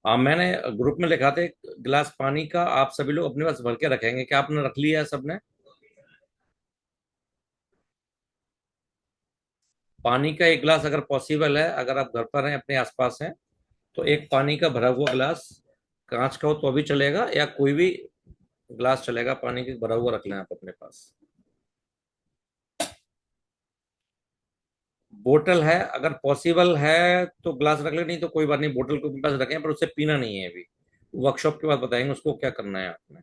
मैंने ग्रुप में लिखा था, एक गिलास पानी का आप सभी लोग अपने पास भर के रखेंगे, क्या आपने रख लिया है सबने? पानी का एक गिलास अगर पॉसिबल है, अगर आप घर पर हैं अपने आसपास हैं, तो एक पानी का भरा हुआ गिलास, कांच का हो तो भी चलेगा या कोई भी गिलास चलेगा, पानी का भरा हुआ रख लें आप अपने पास। बोतल है अगर पॉसिबल है तो ग्लास रख ले, नहीं तो कोई बात नहीं, बोतल को अपने पास रखें, पर उससे पीना नहीं है अभी। वर्कशॉप के बाद बताएंगे उसको क्या करना है आपने।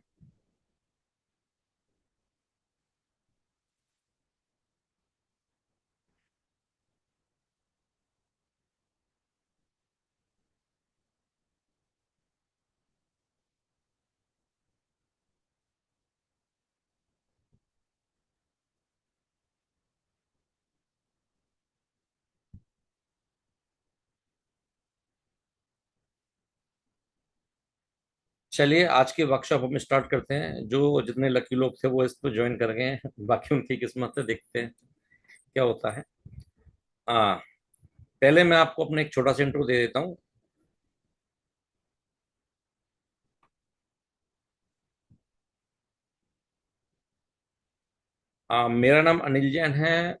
चलिए आज की वर्कशॉप हम स्टार्ट करते हैं। जो जितने लकी लोग थे वो इसको ज्वाइन कर गए हैं, बाकी उनकी किस्मत है, देखते हैं क्या होता है। हाँ, पहले मैं आपको अपना एक छोटा सा इंट्रो दे देता हूँ। मेरा नाम अनिल जैन है।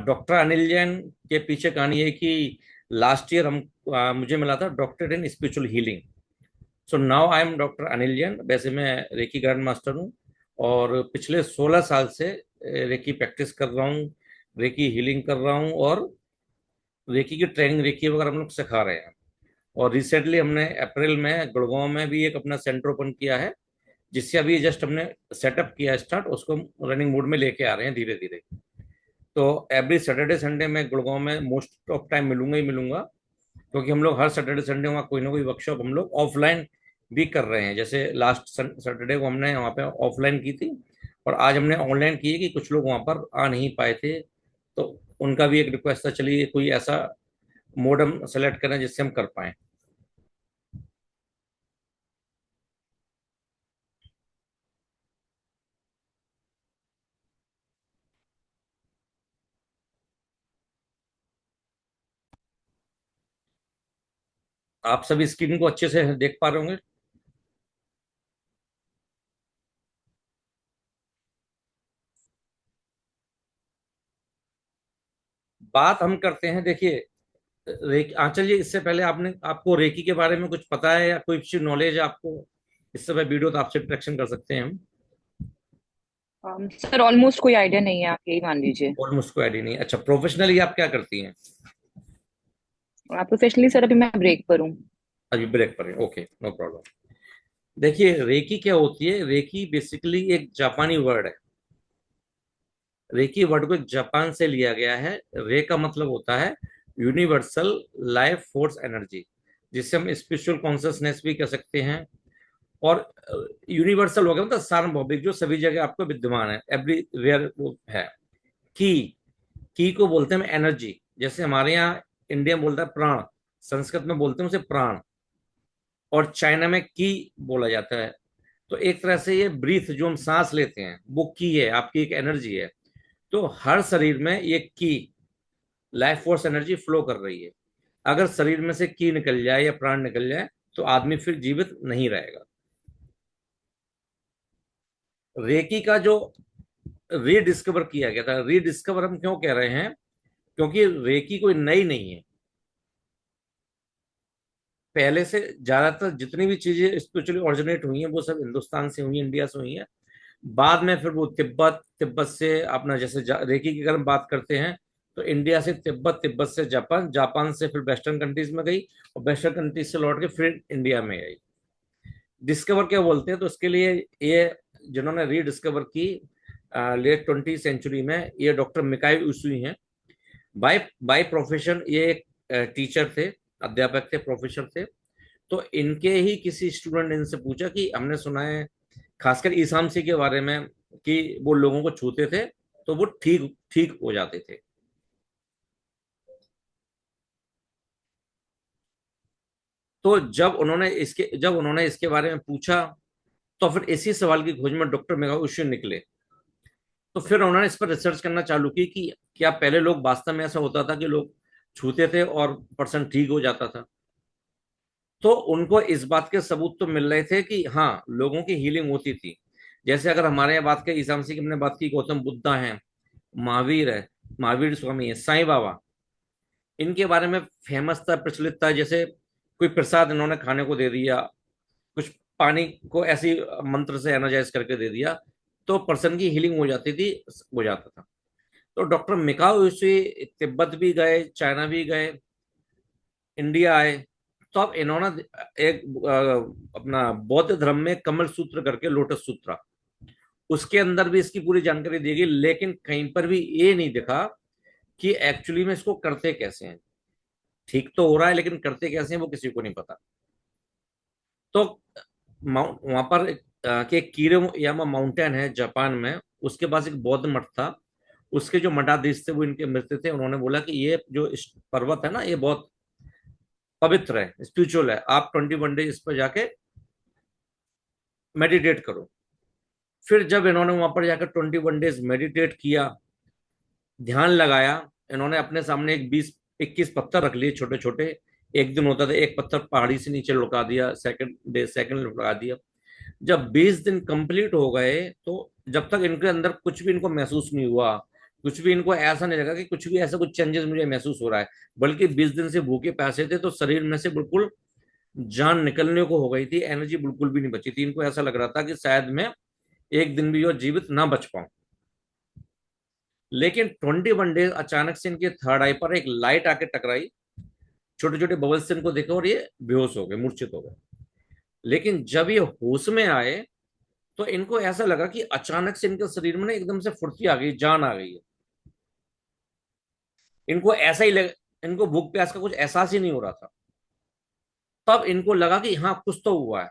डॉक्टर अनिल जैन के पीछे कहानी ये है कि लास्ट ईयर मुझे मिला था doctor in spiritual healing. So now I am doctor Anil Jain. वैसे मैं रेकी ग्रैंड मास्टर हूँ और पिछले 16 साल से रेकी प्रैक्टिस कर रहा हूँ, रेकी हीलिंग कर रहा हूँ, और रेकी की ट्रेनिंग, रेकी वगैरह हम लोग सिखा रहे हैं। और रिसेंटली हमने अप्रैल में गुड़गांव में भी एक अपना सेंटर ओपन किया है, जिससे अभी जस्ट हमने सेटअप किया स्टार्ट, उसको रनिंग मोड में लेके आ रहे हैं धीरे धीरे। तो एवरी सैटरडे संडे में गुड़गांव में मोस्ट ऑफ टाइम मिलूंगा ही मिलूंगा, क्योंकि हम लोग हर सैटरडे संडे वहाँ कोई ना कोई वर्कशॉप हम लोग ऑफलाइन भी कर रहे हैं। जैसे लास्ट सैटरडे को हमने वहाँ पे ऑफलाइन की थी, और आज हमने ऑनलाइन की है कि कुछ लोग वहाँ पर आ नहीं पाए थे, तो उनका भी एक रिक्वेस्ट था, चलिए कोई ऐसा मोड हम सेलेक्ट करें जिससे हम कर पाए। आप सभी स्क्रीन को अच्छे से देख पा रहे होंगे। बात हम करते हैं, देखिए, आंचल जी, इससे पहले आपने आपको रेकी के बारे में कुछ पता है या कोई अच्छी नॉलेज है आपको? इससे पहले वीडियो तो आपसे इंटरेक्शन कर सकते हैं हम। सर ऑलमोस्ट कोई आइडिया नहीं है, आप यही मान लीजिए। ऑलमोस्ट कोई आइडिया नहीं, अच्छा। प्रोफेशनली आप क्या करती हैं? प्रोफेशनली सर अभी मैं ब्रेक पर हूँ। अभी ब्रेक पर है, ओके, नो प्रॉब्लम। देखिए, रेकी क्या होती है? रेकी बेसिकली एक जापानी वर्ड है। रेकी वर्ड को जापान से लिया गया है। रे का मतलब होता है यूनिवर्सल लाइफ फोर्स एनर्जी, जिसे हम स्पिरिचुअल कॉन्शियसनेस भी कह सकते हैं। और यूनिवर्सल हो गया मतलब सार्वभौमिक, जो सभी जगह आपको विद्यमान है, एवरीवेयर वो है। की की को बोलते हैं एनर्जी, जैसे हमारे यहाँ इंडिया में बोलता है प्राण, संस्कृत में बोलते हैं उसे प्राण, और चाइना में की बोला जाता है। तो एक तरह से ये ब्रीथ जो हम सांस लेते हैं वो की है, आपकी एक एनर्जी है। तो हर शरीर में ये की लाइफ फोर्स एनर्जी फ्लो कर रही है। अगर शरीर में से की निकल जाए या प्राण निकल जाए तो आदमी फिर जीवित नहीं रहेगा। रेकी का जो रीडिस्कवर किया गया था, रीडिस्कवर हम क्यों कह रहे हैं? क्योंकि रेकी कोई नई नहीं है। पहले से ज्यादातर जितनी भी चीजें स्पिरिचुअली ऑरिजिनेट हुई हैं वो सब हिंदुस्तान से हुई हैं, इंडिया से हुई हैं। बाद में फिर वो तिब्बत, तिब्बत से अपना जैसे रेकी की अगर हम बात करते हैं, तो इंडिया से तिब्बत, तिब्बत से जापान, जापान से फिर वेस्टर्न कंट्रीज में गई, और वेस्टर्न कंट्रीज से लौट के फिर इंडिया में आई। डिस्कवर क्या बोलते हैं, तो इसके लिए ये जिन्होंने रीडिस्कवर की लेट 20 सेंचुरी में, ये डॉक्टर मिकाई उजुई हैं। बाय बाय प्रोफेशन ये एक टीचर थे, अध्यापक थे, प्रोफेसर थे। तो इनके ही किसी स्टूडेंट ने इनसे पूछा कि हमने सुना है खासकर ईसा मसीह के बारे में कि वो लोगों को छूते थे तो वो ठीक ठीक हो जाते थे। तो जब उन्होंने इसके बारे में पूछा, तो फिर इसी सवाल की खोज में डॉक्टर मेगाउशी निकले। तो फिर उन्होंने इस पर रिसर्च करना चालू की कि क्या पहले लोग वास्तव में ऐसा होता था कि लोग छूते थे और पर्सन ठीक हो जाता था। तो उनको इस बात के सबूत तो मिल रहे थे कि हाँ, लोगों की हीलिंग होती थी। जैसे अगर हमारे यहाँ बात करें, ईसा मसीह की हमने बात की, गौतम बुद्धा है, महावीर है, महावीर स्वामी है, साईं बाबा, इनके बारे में फेमस था, प्रचलित था। जैसे कोई प्रसाद इन्होंने खाने को दे दिया, कुछ पानी को ऐसी मंत्र से एनर्जाइज करके दे दिया, तो पर्सन की हीलिंग हो जाती थी, हो जाता था। तो डॉक्टर मिकाओ यूशी तिब्बत भी गए, चाइना भी गए, इंडिया आए। तो अब इन्होंने एक अपना बौद्ध धर्म में कमल सूत्र करके, लोटस सूत्र, उसके अंदर भी इसकी पूरी जानकारी दी गई, लेकिन कहीं पर भी ये नहीं दिखा कि एक्चुअली में इसको करते कैसे हैं। ठीक तो हो रहा है, लेकिन करते कैसे हैं वो किसी को नहीं पता। तो वहां पर के कीरेयामा माउंटेन है जापान में, उसके पास एक बौद्ध मठ था। उसके जो मठाधीश थे वो इनके मित्र थे। उन्होंने बोला कि ये जो पर्वत है ना, ये बहुत पवित्र है, स्पिरिचुअल है, आप 21 डेज इस पर जाके मेडिटेट करो। फिर जब इन्होंने वहां पर जाकर 21 डेज मेडिटेट किया, ध्यान लगाया, इन्होंने अपने सामने एक 20-21 पत्थर रख लिए, छोटे छोटे। एक दिन होता था एक पत्थर पहाड़ी से नीचे लुका दिया, सेकंड डे सेकंड लुका दिया। जब 20 दिन कंप्लीट हो गए, तो जब तक इनके अंदर कुछ भी इनको महसूस नहीं हुआ, कुछ भी इनको ऐसा नहीं लगा कि कुछ भी ऐसा कुछ चेंजेस मुझे महसूस हो रहा है, बल्कि 20 दिन से भूखे प्यासे थे, तो शरीर में से बिल्कुल जान निकलने को हो गई थी, एनर्जी बिल्कुल भी नहीं बची थी। इनको ऐसा लग रहा था कि शायद मैं एक दिन भी और जीवित ना बच पाऊं। लेकिन 21 डेज अचानक से इनके थर्ड आई पर एक लाइट आके टकराई, छोटे छोटे बबल्स से इनको देखा, और ये बेहोश हो गए, मूर्छित हो गए। लेकिन जब ये होश में आए, तो इनको ऐसा लगा कि अचानक से इनके शरीर में ना एकदम से फुर्ती आ गई, जान आ गई है। इनको ऐसा ही लग, इनको भूख प्यास का कुछ एहसास ही नहीं हो रहा था। तब इनको लगा कि हाँ, कुछ तो हुआ है।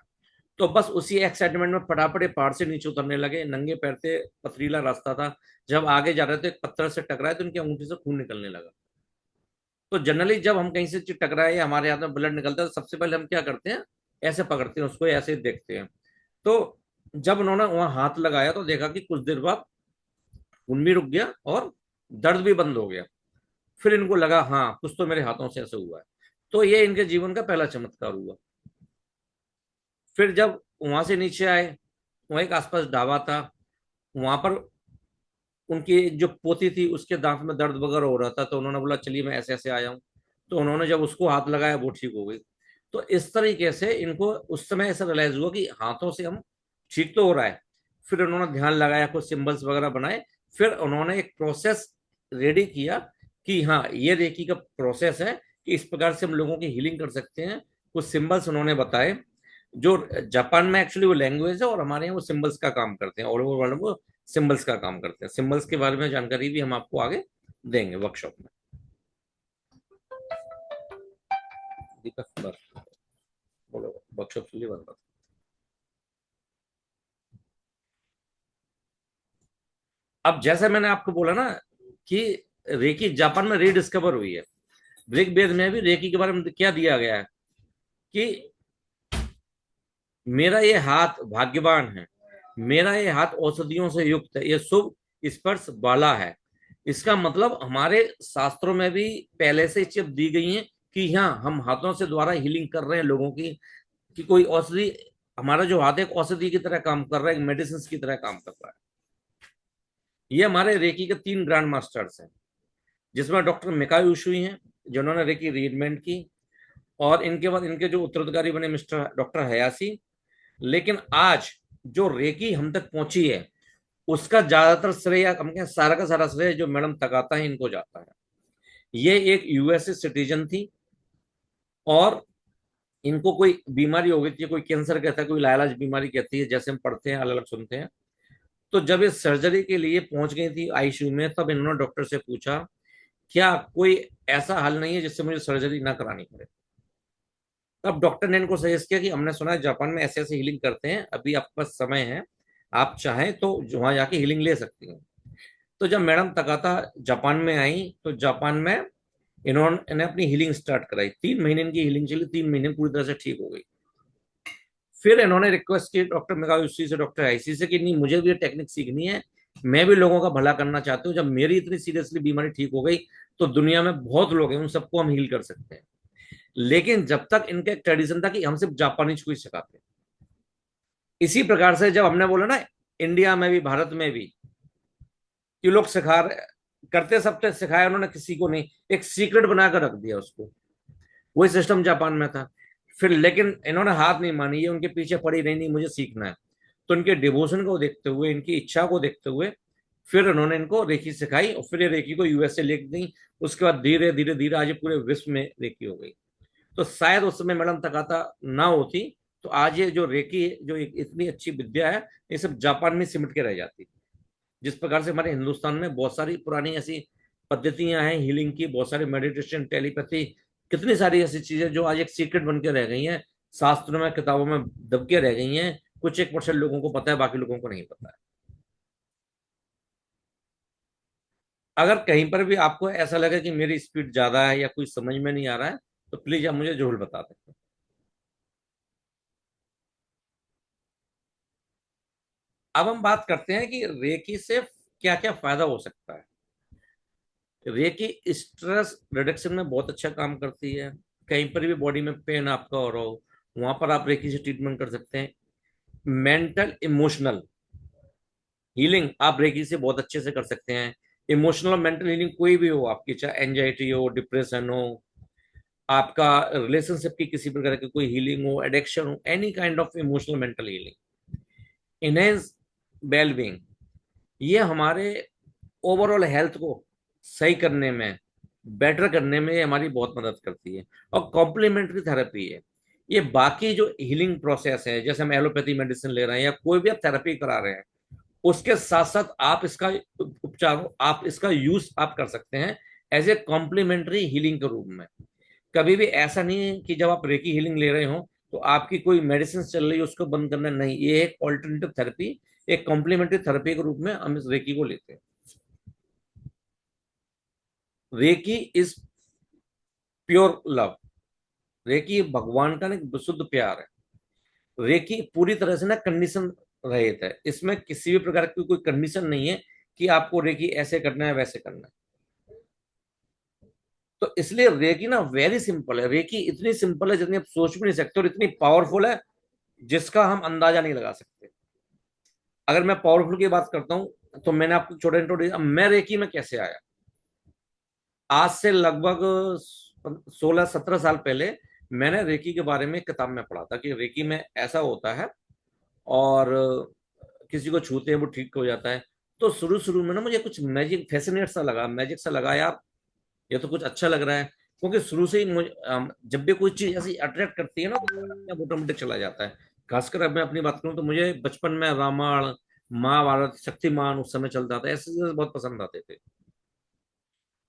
तो बस उसी एक्साइटमेंट में फटाफट पहाड़ से नीचे उतरने लगे, नंगे पैर थे, पथरीला रास्ता था। जब आगे जा रहे थे, एक पत्थर से टकराए तो इनकी अंगूठी से खून निकलने लगा। तो जनरली जब हम कहीं से टकराए, हमारे हाथ में ब्लड निकलता है, तो सबसे पहले हम क्या करते हैं, ऐसे पकड़ते हैं उसको, ऐसे देखते हैं। तो जब उन्होंने वहां हाथ लगाया, तो देखा कि कुछ देर बाद खून भी रुक गया और दर्द भी बंद हो गया। फिर इनको लगा हाँ, कुछ तो मेरे हाथों से ऐसे हुआ है। तो ये इनके जीवन का पहला चमत्कार हुआ। फिर जब वहां से नीचे आए, वहां एक आसपास ढाबा था, वहां पर उनकी जो पोती थी, उसके दांत में दर्द वगैरह हो रहा था। तो उन्होंने बोला चलिए मैं ऐसे ऐसे आया हूँ। तो उन्होंने जब उसको हाथ लगाया, वो ठीक हो गई। तो इस तरीके से इनको उस समय ऐसा रियलाइज हुआ कि हाथों से हम ठीक तो हो रहा है। फिर उन्होंने ध्यान लगाया, कुछ सिंबल्स वगैरह बनाए। फिर उन्होंने एक प्रोसेस रेडी किया कि हाँ, ये रेकी का प्रोसेस है कि इस प्रकार से हम लोगों की हीलिंग कर सकते हैं। कुछ सिंबल्स उन्होंने बताए, जो जापान में एक्चुअली वो लैंग्वेज है, और हमारे यहाँ वो सिंबल्स का काम करते हैं, ऑल ओवर वर्ल्ड में सिंबल्स का काम करते हैं। सिंबल्स के बारे में जानकारी भी हम आपको आगे देंगे वर्कशॉप में। दीपक बस बोलो, वर्कशॉप चलिए बन रहा। अब जैसे मैंने आपको बोला ना कि रेकी जापान में रीडिस्कवर हुई है। ऋग्वेद में भी रेकी के बारे में क्या दिया गया है कि मेरा ये हाथ भाग्यवान है, मेरा ये हाथ औषधियों से युक्त है, ये शुभ स्पर्श वाला है। इसका मतलब हमारे शास्त्रों में भी पहले से चिप दी गई है कि हाँ, हम हाथों से द्वारा हीलिंग कर रहे हैं लोगों की, कि कोई औषधि, हमारा जो हाथ एक औषधि की तरह काम कर रहा है, एक मेडिसिन की तरह काम कर रहा है। ये हमारे रेकी के 3 ग्रैंड मास्टर्स हैं, जिसमें डॉक्टर मिकाई उशुई हैं, जिन्होंने रेकी रीडमेंट की, और इनके बाद इनके जो उत्तराधिकारी बने मिस्टर डॉक्टर हयासी। लेकिन आज जो रेकी हम तक पहुंची है, उसका ज्यादातर श्रेय, हम कहें सारा का सारा श्रेय, जो मैडम तकाता है इनको जाता है। ये एक यूएसए सिटीजन थी, और इनको कोई बीमारी हो गई थी, कोई कैंसर कहता है, कोई लाइलाज बीमारी कहती है, जैसे हम पढ़ते हैं, अलग अलग सुनते हैं। तो जब ये सर्जरी के लिए पहुंच गई थी आईसीयू में, तब इन्होंने डॉक्टर से पूछा क्या कोई ऐसा हल नहीं है जिससे मुझे सर्जरी ना करानी पड़े। तब डॉक्टर ने इनको सजेस्ट किया कि हमने सुना है जापान में ऐसे ऐसे हीलिंग करते हैं, अभी आपके पास समय है, आप चाहें तो वहां जाके हीलिंग ले सकती हैं। तो जब मैडम तकाता जापान में आई, तो जापान में इन्होंने अपनी हीलिंग स्टार्ट कराई। 3 महीने की हीलिंग चली, 3 महीने पूरी तरह से ठीक हो गई। फिर इन्होंने रिक्वेस्ट की डॉक्टर मेगाउसी से, डॉक्टर आईसी से, कि नहीं, मुझे भी ये टेक्निक सीखनी है, मैं भी लोगों का भला करना चाहती हूँ। जब मेरी इतनी सीरियसली बीमारी ठीक हो गई, तो दुनिया में बहुत लोग हैं, उन सबको हम हील कर सकते हैं। लेकिन जब तक इनका एक ट्रेडिशन था कि हम सिर्फ जापानीज को ही सिखाते हैं। इसी प्रकार से जब हमने बोला ना, इंडिया में भी भारत में भी कि लोग करते सबसे सिखाया उन्होंने, किसी को नहीं, एक सीक्रेट बनाकर रख दिया उसको। वही सिस्टम जापान में था। फिर लेकिन इन्होंने हाथ नहीं मानी, ये उनके पीछे पड़ी नहीं, नहीं मुझे सीखना है। तो इनके डिवोशन को देखते हुए, इनकी इच्छा को देखते हुए फिर उन्होंने इनको रेकी सिखाई, और फिर ये रेकी को यूएसए लेके गई। उसके बाद धीरे धीरे धीरे आज ये पूरे विश्व में रेकी हो गई। तो शायद उस समय मैडम तकाता ना होती तो आज ये जो रेकी जो एक इतनी अच्छी विद्या है, ये सब जापान में सिमट के रह जाती। जिस प्रकार से हमारे हिंदुस्तान में बहुत सारी पुरानी ऐसी पद्धतियां हैं हीलिंग की, बहुत सारे मेडिटेशन, टेलीपैथी, कितनी सारी ऐसी चीजें जो आज एक सीक्रेट बन के रह गई हैं, शास्त्रों में किताबों में दब के रह गई हैं। कुछ 1% लोगों को पता है, बाकी लोगों को नहीं पता है। अगर कहीं पर भी आपको ऐसा लगे कि मेरी स्पीड ज्यादा है या कुछ समझ में नहीं आ रहा है, तो प्लीज आप मुझे जरूर बता सकते हैं। अब हम बात करते हैं कि रेकी से क्या क्या फायदा हो सकता है। रेकी स्ट्रेस रिडक्शन में बहुत अच्छा काम करती है। कहीं पर भी बॉडी में पेन आपका हो रहा हो, वहां पर आप रेकी से ट्रीटमेंट कर सकते हैं। मेंटल इमोशनल हीलिंग आप रेकी से बहुत अच्छे से कर सकते हैं। इमोशनल और मेंटल हीलिंग कोई भी हो आपकी, चाहे एंजाइटी हो, डिप्रेशन हो, आपका रिलेशनशिप की किसी प्रकार की कोई हीलिंग हो, एडिक्शन हो, any kind of emotional mental healing, enhance wellbeing, ये हमारे ओवरऑल हेल्थ को सही करने में, बेटर करने में ये हमारी बहुत मदद करती है। और कॉम्प्लीमेंट्री थेरेपी है। ये बाकी जो हीलिंग प्रोसेस है, जैसे हम एलोपैथी मेडिसिन ले रहे हैं या कोई भी आप थेरेपी करा रहे हैं, उसके साथ साथ आप इसका उपचार, आप इसका यूज आप कर सकते हैं एज ए कॉम्प्लीमेंट्री हीलिंग के रूप में। कभी भी ऐसा नहीं है कि जब आप रेकी हीलिंग ले रहे हो तो आपकी कोई मेडिसिन चल रही है उसको बंद करना, नहीं, ये एक ऑल्टरनेटिव थेरेपी, एक कॉम्प्लीमेंट्री थेरेपी के रूप में हम इस रेकी को लेते हैं। Reiki is pure love. Reiki भगवान का ना एक शुद्ध प्यार है। रेकी पूरी तरह से ना कंडीशन रहित है, इसमें किसी भी प्रकार की कोई कंडीशन नहीं है कि आपको रेकी ऐसे करना है वैसे करना है। तो इसलिए रेकी ना वेरी सिंपल है। रेकी इतनी सिंपल है जितनी आप सोच भी नहीं सकते, और इतनी पावरफुल है जिसका हम अंदाजा नहीं लगा सकते। अगर मैं पावरफुल की बात करता हूं तो मैंने आपको छोटा इंट्रोड्यूस, मैं रेकी में कैसे आया। आज से लगभग 16-17 साल पहले मैंने रेकी के बारे में किताब में पढ़ा था कि रेकी में ऐसा होता है, और किसी को छूते हैं वो ठीक हो जाता है। तो शुरू शुरू में ना मुझे कुछ मैजिक फैसिनेट सा लगा, मैजिक सा लगा यार, ये तो कुछ अच्छा लग रहा है। क्योंकि शुरू से ही मुझे जब भी कोई चीज ऐसी अट्रैक्ट करती है ना तो ऑटोमेटिक चला जाता है। खासकर अब मैं अपनी बात करूं तो मुझे बचपन में रामायण, महाभारत, शक्तिमान उस समय चलता था, ऐसे चीजें बहुत पसंद आते थे।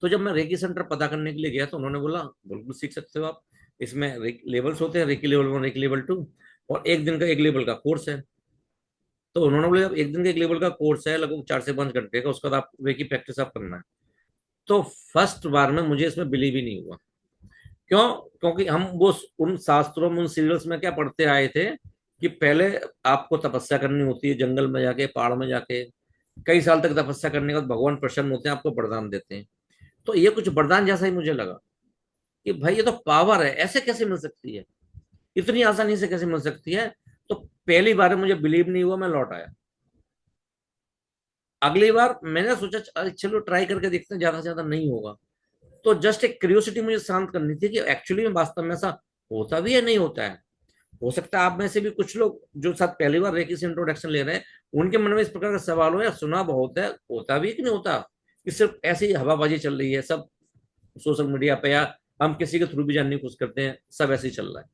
तो जब मैं रेकी सेंटर पता करने के लिए गया तो उन्होंने बोला बिल्कुल सीख सकते हो आप। इसमें लेवल्स होते हैं, रेकी लेवल 1, रेकी लेवल 2, और एक दिन का एक लेवल का कोर्स है। तो उन्होंने बोला जब एक दिन का एक लेवल का कोर्स है लगभग 4 से 5 घंटे का, उसके बाद आप रेकी प्रैक्टिस आप करना है। तो फर्स्ट बार में मुझे इसमें बिलीव ही नहीं हुआ। क्यों? क्योंकि हम वो उन शास्त्रों में, उन सीरियल्स में क्या पढ़ते आए थे कि पहले आपको तपस्या करनी होती है, जंगल में जाके, पहाड़ में जाके, कई साल तक तपस्या करने के बाद भगवान प्रसन्न होते हैं, आपको वरदान देते हैं। तो ये कुछ वरदान जैसा ही मुझे लगा कि भाई ये तो पावर है, ऐसे कैसे मिल सकती है, इतनी आसानी से कैसे मिल सकती है। तो पहली बार मुझे बिलीव नहीं हुआ, मैं लौट आया। अगली बार मैंने सोचा चलो ट्राई करके देखते हैं, ज्यादा से ज्यादा नहीं होगा। तो जस्ट एक क्यूरियोसिटी मुझे शांत करनी थी कि एक्चुअली में वास्तव में ऐसा होता भी है नहीं होता है। हो सकता है आप में से भी कुछ लोग जो साथ पहली बार रेकी से इंट्रोडक्शन ले रहे हैं, उनके मन में इस प्रकार का सवाल हो या सुना बहुत है, होता भी है कि नहीं होता, कि सिर्फ ऐसी ही हवाबाजी चल रही है सब सोशल मीडिया पे, या हम किसी के थ्रू भी जानने की कोशिश करते हैं, सब ऐसे ही चल रहा है।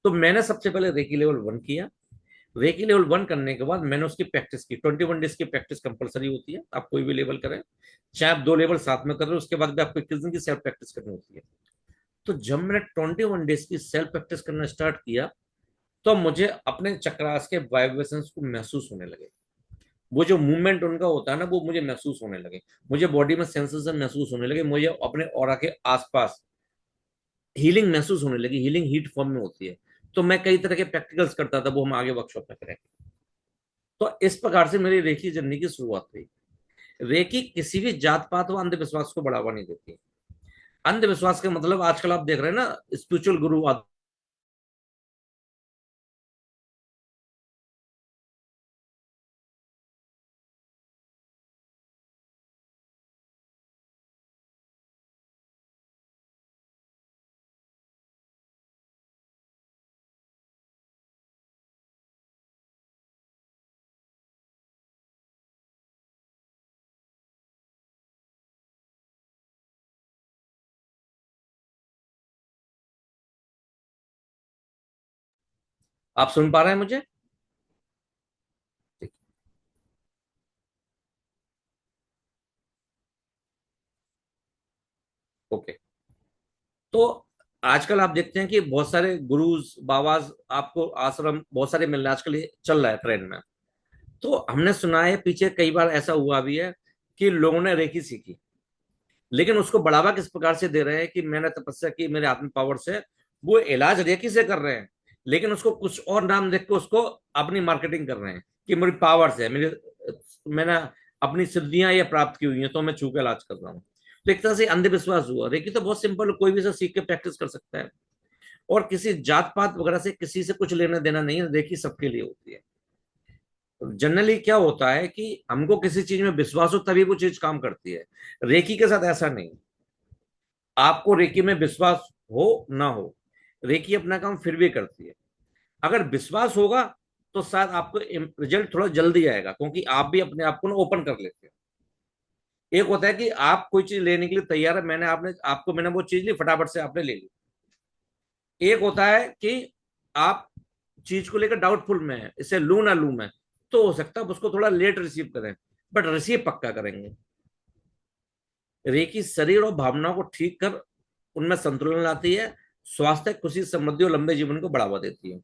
तो मैंने सबसे पहले रेकी लेवल 1 किया। रेकी लेवल 1 करने के बाद मैंने उसकी प्रैक्टिस की। 21 डेज की प्रैक्टिस कंपलसरी होती है, आप कोई भी लेवल करें, चाहे आप 2 लेवल साथ में कर रहे हो, उसके बाद भी आपको 21 दिन की सेल्फ प्रैक्टिस करनी होती है। तो जब मैंने 21 डेज की सेल्फ प्रैक्टिस करना स्टार्ट किया तो मुझे अपने चक्रास के वाइब्रेशंस को महसूस होने लगे। वो जो मूवमेंट उनका होता है ना, वो मुझे महसूस होने लगे। मुझे बॉडी में सेंसेशन महसूस होने लगे, मुझे अपने ऑरा के आसपास हीलिंग महसूस होने लगी। हीलिंग हीट फॉर्म में होती है। तो मैं कई तरह के प्रैक्टिकल्स करता था, वो हम आगे वर्कशॉप में करेंगे। तो इस प्रकार से मेरी रेकी जर्नी की शुरुआत हुई। रेकी किसी भी जात पात व अंधविश्वास को बढ़ावा नहीं देती। अंधविश्वास का मतलब आजकल आप देख रहे हैं ना, स्पिरिचुअल गुरु आप सुन पा रहे हैं मुझे? ओके। तो आजकल आप देखते हैं कि बहुत सारे गुरुज बाबाज आपको आश्रम बहुत सारे मिल रहे हैं, आजकल ये चल रहा है ट्रेंड में। तो हमने सुना है पीछे कई बार ऐसा हुआ भी है कि लोगों ने रेकी सीखी, लेकिन उसको बढ़ावा किस प्रकार से दे रहे हैं कि मैंने तपस्या की, मेरे आत्म पावर से। वो इलाज रेकी से कर रहे हैं, लेकिन उसको कुछ और नाम देख के उसको अपनी मार्केटिंग कर रहे हैं कि मेरी पावर से मेरी, मैंने अपनी सिद्धियां ये प्राप्त की हुई हैं तो मैं छू के इलाज कर रहा हूँ। तो एक तरह से अंधविश्वास हुआ। रेकी तो बहुत सिंपल, कोई भी इसे सीख के प्रैक्टिस कर सकता है, और किसी जात पात वगैरह से किसी से कुछ लेना देना नहीं है। रेकी सबके लिए होती है। जनरली क्या होता है कि हमको किसी चीज में विश्वास हो तभी वो चीज काम करती है। रेकी के साथ ऐसा नहीं। आपको रेकी में विश्वास हो ना हो, रेकी अपना काम फिर भी करती है। अगर विश्वास होगा तो शायद आपको रिजल्ट थोड़ा जल्दी आएगा, क्योंकि आप भी अपने आप को ना ओपन कर लेते हैं। एक होता है कि आप कोई चीज लेने के लिए तैयार है, मैंने वो चीज ली, फटाफट से आपने ले ली। एक होता है कि आप चीज को लेकर डाउटफुल में है, इसे लू ना लू मैं, तो हो सकता है उसको थोड़ा लेट रिसीव करें, बट रिसीव पक्का करेंगे। रेकी शरीर और भावनाओं को ठीक कर उनमें संतुलन लाती है, स्वास्थ्य, खुशी, समृद्धि और लंबे जीवन को बढ़ावा देती है।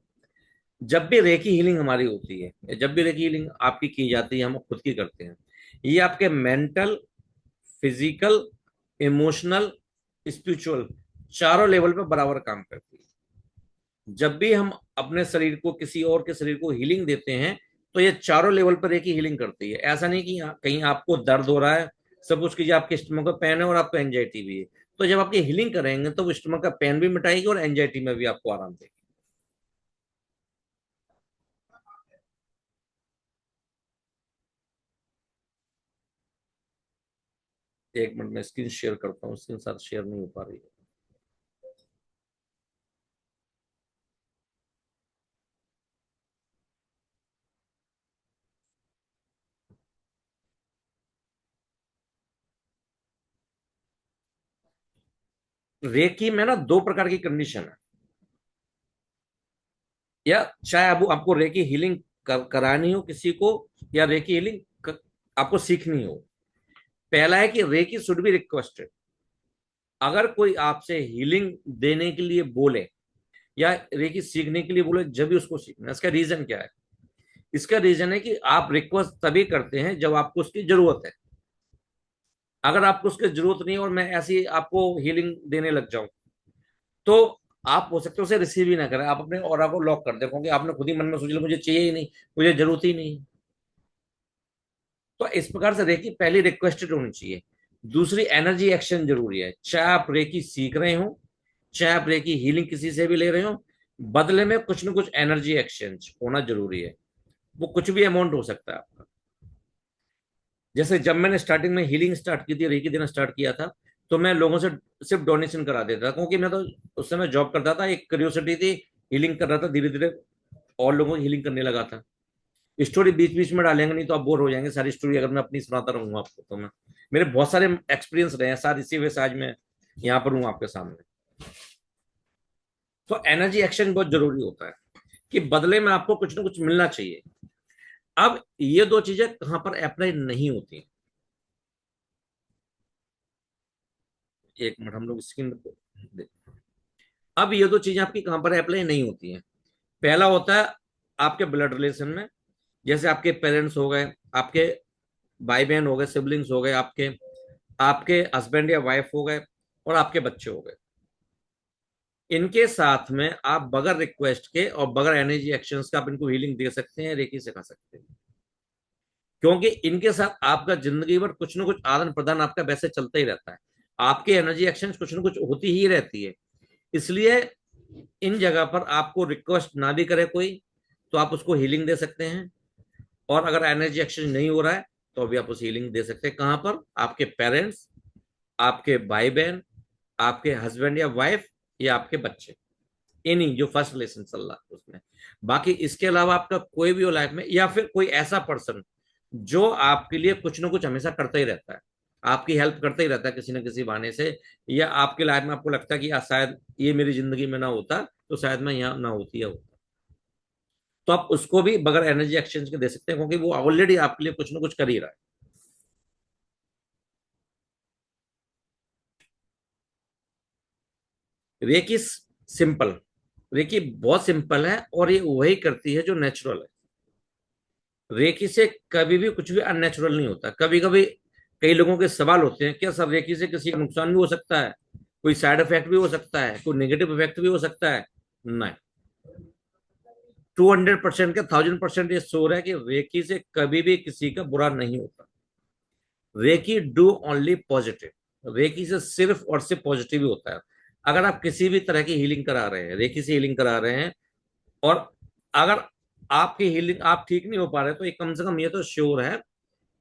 जब भी रेकी हीलिंग हमारी होती है, या जब भी रेकी हीलिंग आपकी की जाती है, हम खुद की करते हैं, ये आपके मेंटल, फिजिकल, इमोशनल, स्पिरिचुअल चारों लेवल पर बराबर काम करती है। जब भी हम अपने शरीर को किसी और के शरीर को हीलिंग देते हैं, तो ये चारों लेवल पर एक ही हीलिंग करती है। ऐसा नहीं कि कहीं आपको दर्द हो रहा है, सब कुछ कीजिए, आपके स्टमक का पेन है और आपको एंजाइटी भी है, तो जब आपकी हीलिंग करेंगे तो वो स्टमक का पेन भी मिटाएगी और एंजाइटी में भी आपको आराम देगी। एक मिनट में स्क्रीन शेयर करता हूँ, स्क्रीन साथ शेयर नहीं हो पा रही है। रेकी में ना दो प्रकार की कंडीशन है, या चाहे आपको रेकी हीलिंग करानी हो किसी को, या रेकी हीलिंग आपको सीखनी हो। पहला है कि रेकी शुड बी रिक्वेस्टेड। अगर कोई आपसे हीलिंग देने के लिए बोले या रेकी सीखने के लिए बोले, जब भी उसको सीखना। इसका रीजन क्या है? इसका रीजन है कि आप रिक्वेस्ट तभी करते हैं जब आपको उसकी जरूरत है। अगर आपको उसकी जरूरत नहीं है और मैं ऐसी आपको हीलिंग देने लग जाऊं, तो आप हो सकते हो उसे रिसीव ही ना करें, आप अपने ऑरा को लॉक कर दे, क्योंकि आपने खुद ही मन में सोच लिया मुझे चाहिए ही नहीं, मुझे जरूरत ही नहीं। तो इस प्रकार से रेकी पहली रिक्वेस्टेड होनी चाहिए। दूसरी, एनर्जी एक्शन जरूरी है। चाहे आप रेकी सीख रहे हो, चाहे आप रेकी हीलिंग किसी से भी ले रहे हो, बदले में कुछ ना कुछ एनर्जी एक्सचेंज होना जरूरी है। वो कुछ भी अमाउंट हो सकता है आपका। जैसे जब मैंने स्टार्टिंग में हीलिंग स्टार्ट की थी, रेकी देना स्टार्ट किया था, तो मैं लोगों से सिर्फ डोनेशन करा देता था, क्योंकि मैं तो उस समय जॉब करता था, एक क्यूरियोसिटी थी, हीलिंग कर रहा था धीरे धीरे, और लोगों की हीलिंग करने लगा था। स्टोरी बीच बीच में डालेंगे नहीं तो आप बोर हो जाएंगे सारी स्टोरी, अगर मैं अपनी सुनाता रहूंगा आपको तो मैं, मेरे बहुत सारे एक्सपीरियंस रहे हैं सारे, इसी वजह से आज मैं यहाँ पर हूँ आपके सामने। तो एनर्जी एक्शन बहुत जरूरी होता है कि बदले में आपको कुछ ना कुछ मिलना चाहिए। अब ये दो चीजें कहां पर अप्लाई नहीं होती? एक मिनट हम लोग स्क्रीन पे। अब ये दो चीजें आपकी कहां पर अप्लाई नहीं होती हैं? पहला होता है आपके ब्लड रिलेशन में, जैसे आपके पेरेंट्स हो गए, आपके भाई बहन हो गए, सिबलिंग्स हो गए, आपके आपके हस्बैंड या वाइफ हो गए, और आपके बच्चे हो गए। इनके साथ में आप बगैर रिक्वेस्ट के और बगैर एनर्जी एक्शंस के आप इनको हीलिंग दे सकते हैं, रेकी सिखा सकते हैं। क्योंकि इनके साथ आपका जिंदगी भर कुछ ना कुछ आदान प्रदान आपका वैसे चलता ही रहता है। आपकी एनर्जी एक्सचेंज कुछ ना कुछ होती ही रहती है। इसलिए इन जगह पर आपको रिक्वेस्ट ना भी करे कोई, तो आप उसको हीलिंग दे सकते हैं। और अगर एनर्जी एक्सचेंज नहीं हो रहा है तो भी आप उस हीलिंग दे सकते हैं। कहां पर? आपके पेरेंट्स, आपके भाई बहन, आपके हस्बैंड या वाइफ, या आपके बच्चे, इन्हीं जो फर्स्ट रिलेशन चल रहा है उसमें। बाकी इसके अलावा आपका कोई भी हो लाइफ में, या फिर कोई ऐसा पर्सन जो आपके लिए कुछ ना कुछ हमेशा करता ही रहता है, आपकी हेल्प करता ही रहता है किसी न किसी बहाने से, या आपके लाइफ में आपको लगता है कि शायद ये मेरी जिंदगी में ना होता तो शायद मैं यहाँ ना होती या होता, तो आप उसको भी बगैर एनर्जी एक्सचेंज के दे सकते हैं, क्योंकि वो ऑलरेडी आपके लिए कुछ ना कुछ कर ही रहा है। रेकी सिंपल, रेकी बहुत सिंपल है, और ये वही करती है जो नेचुरल है। रेकी से कभी भी कुछ भी अननेचुरल नहीं होता। कभी कभी कई लोगों के सवाल होते हैं, क्या सर रेकी से किसी का नुकसान भी हो सकता है, कोई साइड इफेक्ट भी हो सकता है, कोई नेगेटिव इफेक्ट भी हो सकता है? नहीं। 200% का 1000% ये श्योर है कि रेकी से कभी भी किसी का बुरा नहीं होता। Reiki do only positive, reiki से सिर्फ और सिर्फ पॉजिटिव ही होता है। अगर आप किसी भी तरह की हीलिंग करा रहे हैं, रेकी से हीलिंग करा रहे हैं, और अगर आपकी हीलिंग आप ठीक नहीं हो पा रहे, तो एक कम से कम ये तो श्योर है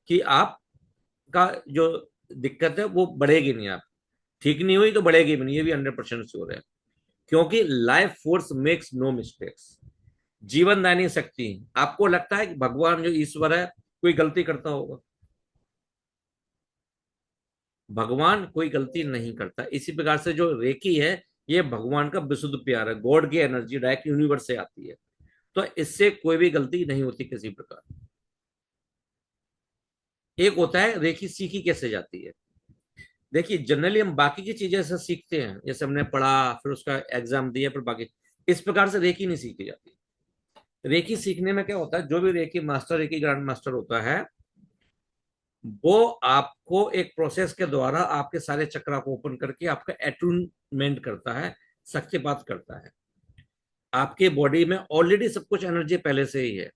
कि आपका जो दिक्कत है वो बढ़ेगी नहीं। आप ठीक नहीं हुई तो बढ़ेगी भी नहीं, ये भी 100% श्योर है। क्योंकि life force makes no mistakes, जीवनदायिनी शक्ति। आपको लगता है कि भगवान जो ईश्वर है कोई गलती करता होगा? भगवान कोई गलती नहीं करता। इसी प्रकार से जो रेकी है, ये भगवान का विशुद्ध प्यार है, गॉड की एनर्जी डायरेक्ट यूनिवर्स से आती है। तो इससे कोई भी गलती नहीं होती किसी प्रकार। एक होता है रेकी सीखी कैसे जाती है। देखिए जनरली हम बाकी की चीजें से सीखते हैं, जैसे हमने पढ़ा, फिर उसका एग्जाम दिया, फिर बाकी। इस प्रकार से रेकी नहीं सीखी जाती। रेकी सीखने में क्या होता है, जो भी reiki master, reiki grand master होता है, वो आपको एक प्रोसेस के द्वारा आपके सारे चक्रा को ओपन करके आपका एटूनमेंट करता है, शक्तिपात करता है। आपके बॉडी में ऑलरेडी सब कुछ एनर्जी पहले से ही है,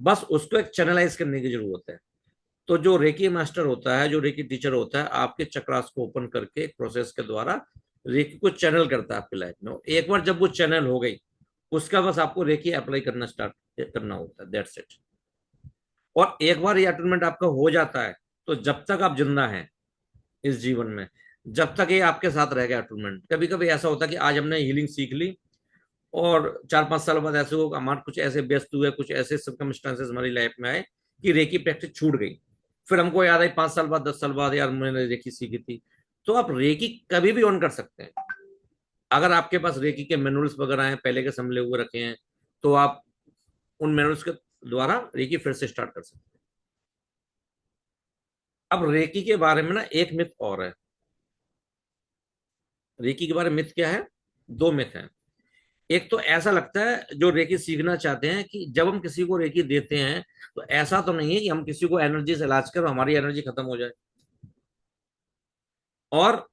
बस उसको एक चैनलाइज करने की जरूरत है। तो जो रेकी मास्टर होता है, जो रेकी टीचर होता है, आपके चक्रास को ओपन करके एक प्रोसेस के द्वारा रेकी को चैनल करता है आपकी लाइफ में। एक बार जब वो चैनल हो गई, उसका बस आपको रेकी अप्लाई करना स्टार्ट करना होता है, दैट्स इट। और एक बार ये अटूनमेंट आपका हो जाता है, तो जब तक आप जिंदा हैं इस जीवन में, जब तक ये आपके साथ रहेगा अटूनमेंट। कभी कभी ऐसा होता है कि आज हमने हीलिंग सीख ली, और 4-5 साल बाद ऐसे हो हमारे कुछ ऐसे व्यस्त हुए, कुछ ऐसे सर्कमस्टांसेस हमारी लाइफ में आए कि रेकी प्रैक्टिस छूट गई। फिर हमको याद आई 5 साल बाद, 10 साल बाद, यार मैंने रेकी सीखी थी। तो आप रेकी कभी भी ऑन कर सकते हैं। अगर आपके पास रेकी के मैनुअल्स वगैरह हैं, पहले के संभले हुए रखे हैं, तो आप उन मैनुअल्स के द्वारा रेकी फिर से स्टार्ट कर सकते हैं। अब रेकी के बारे में ना एक मिथ और है। रेकी के बारे में मिथ क्या है? दो मिथ हैं। एक तो ऐसा लगता है जो रेकी सीखना चाहते हैं कि जब हम किसी को रेकी देते हैं, तो ऐसा तो नहीं है कि हम किसी को एनर्जी से इलाज करें हमारी एनर्जी खत्म हो जाए। और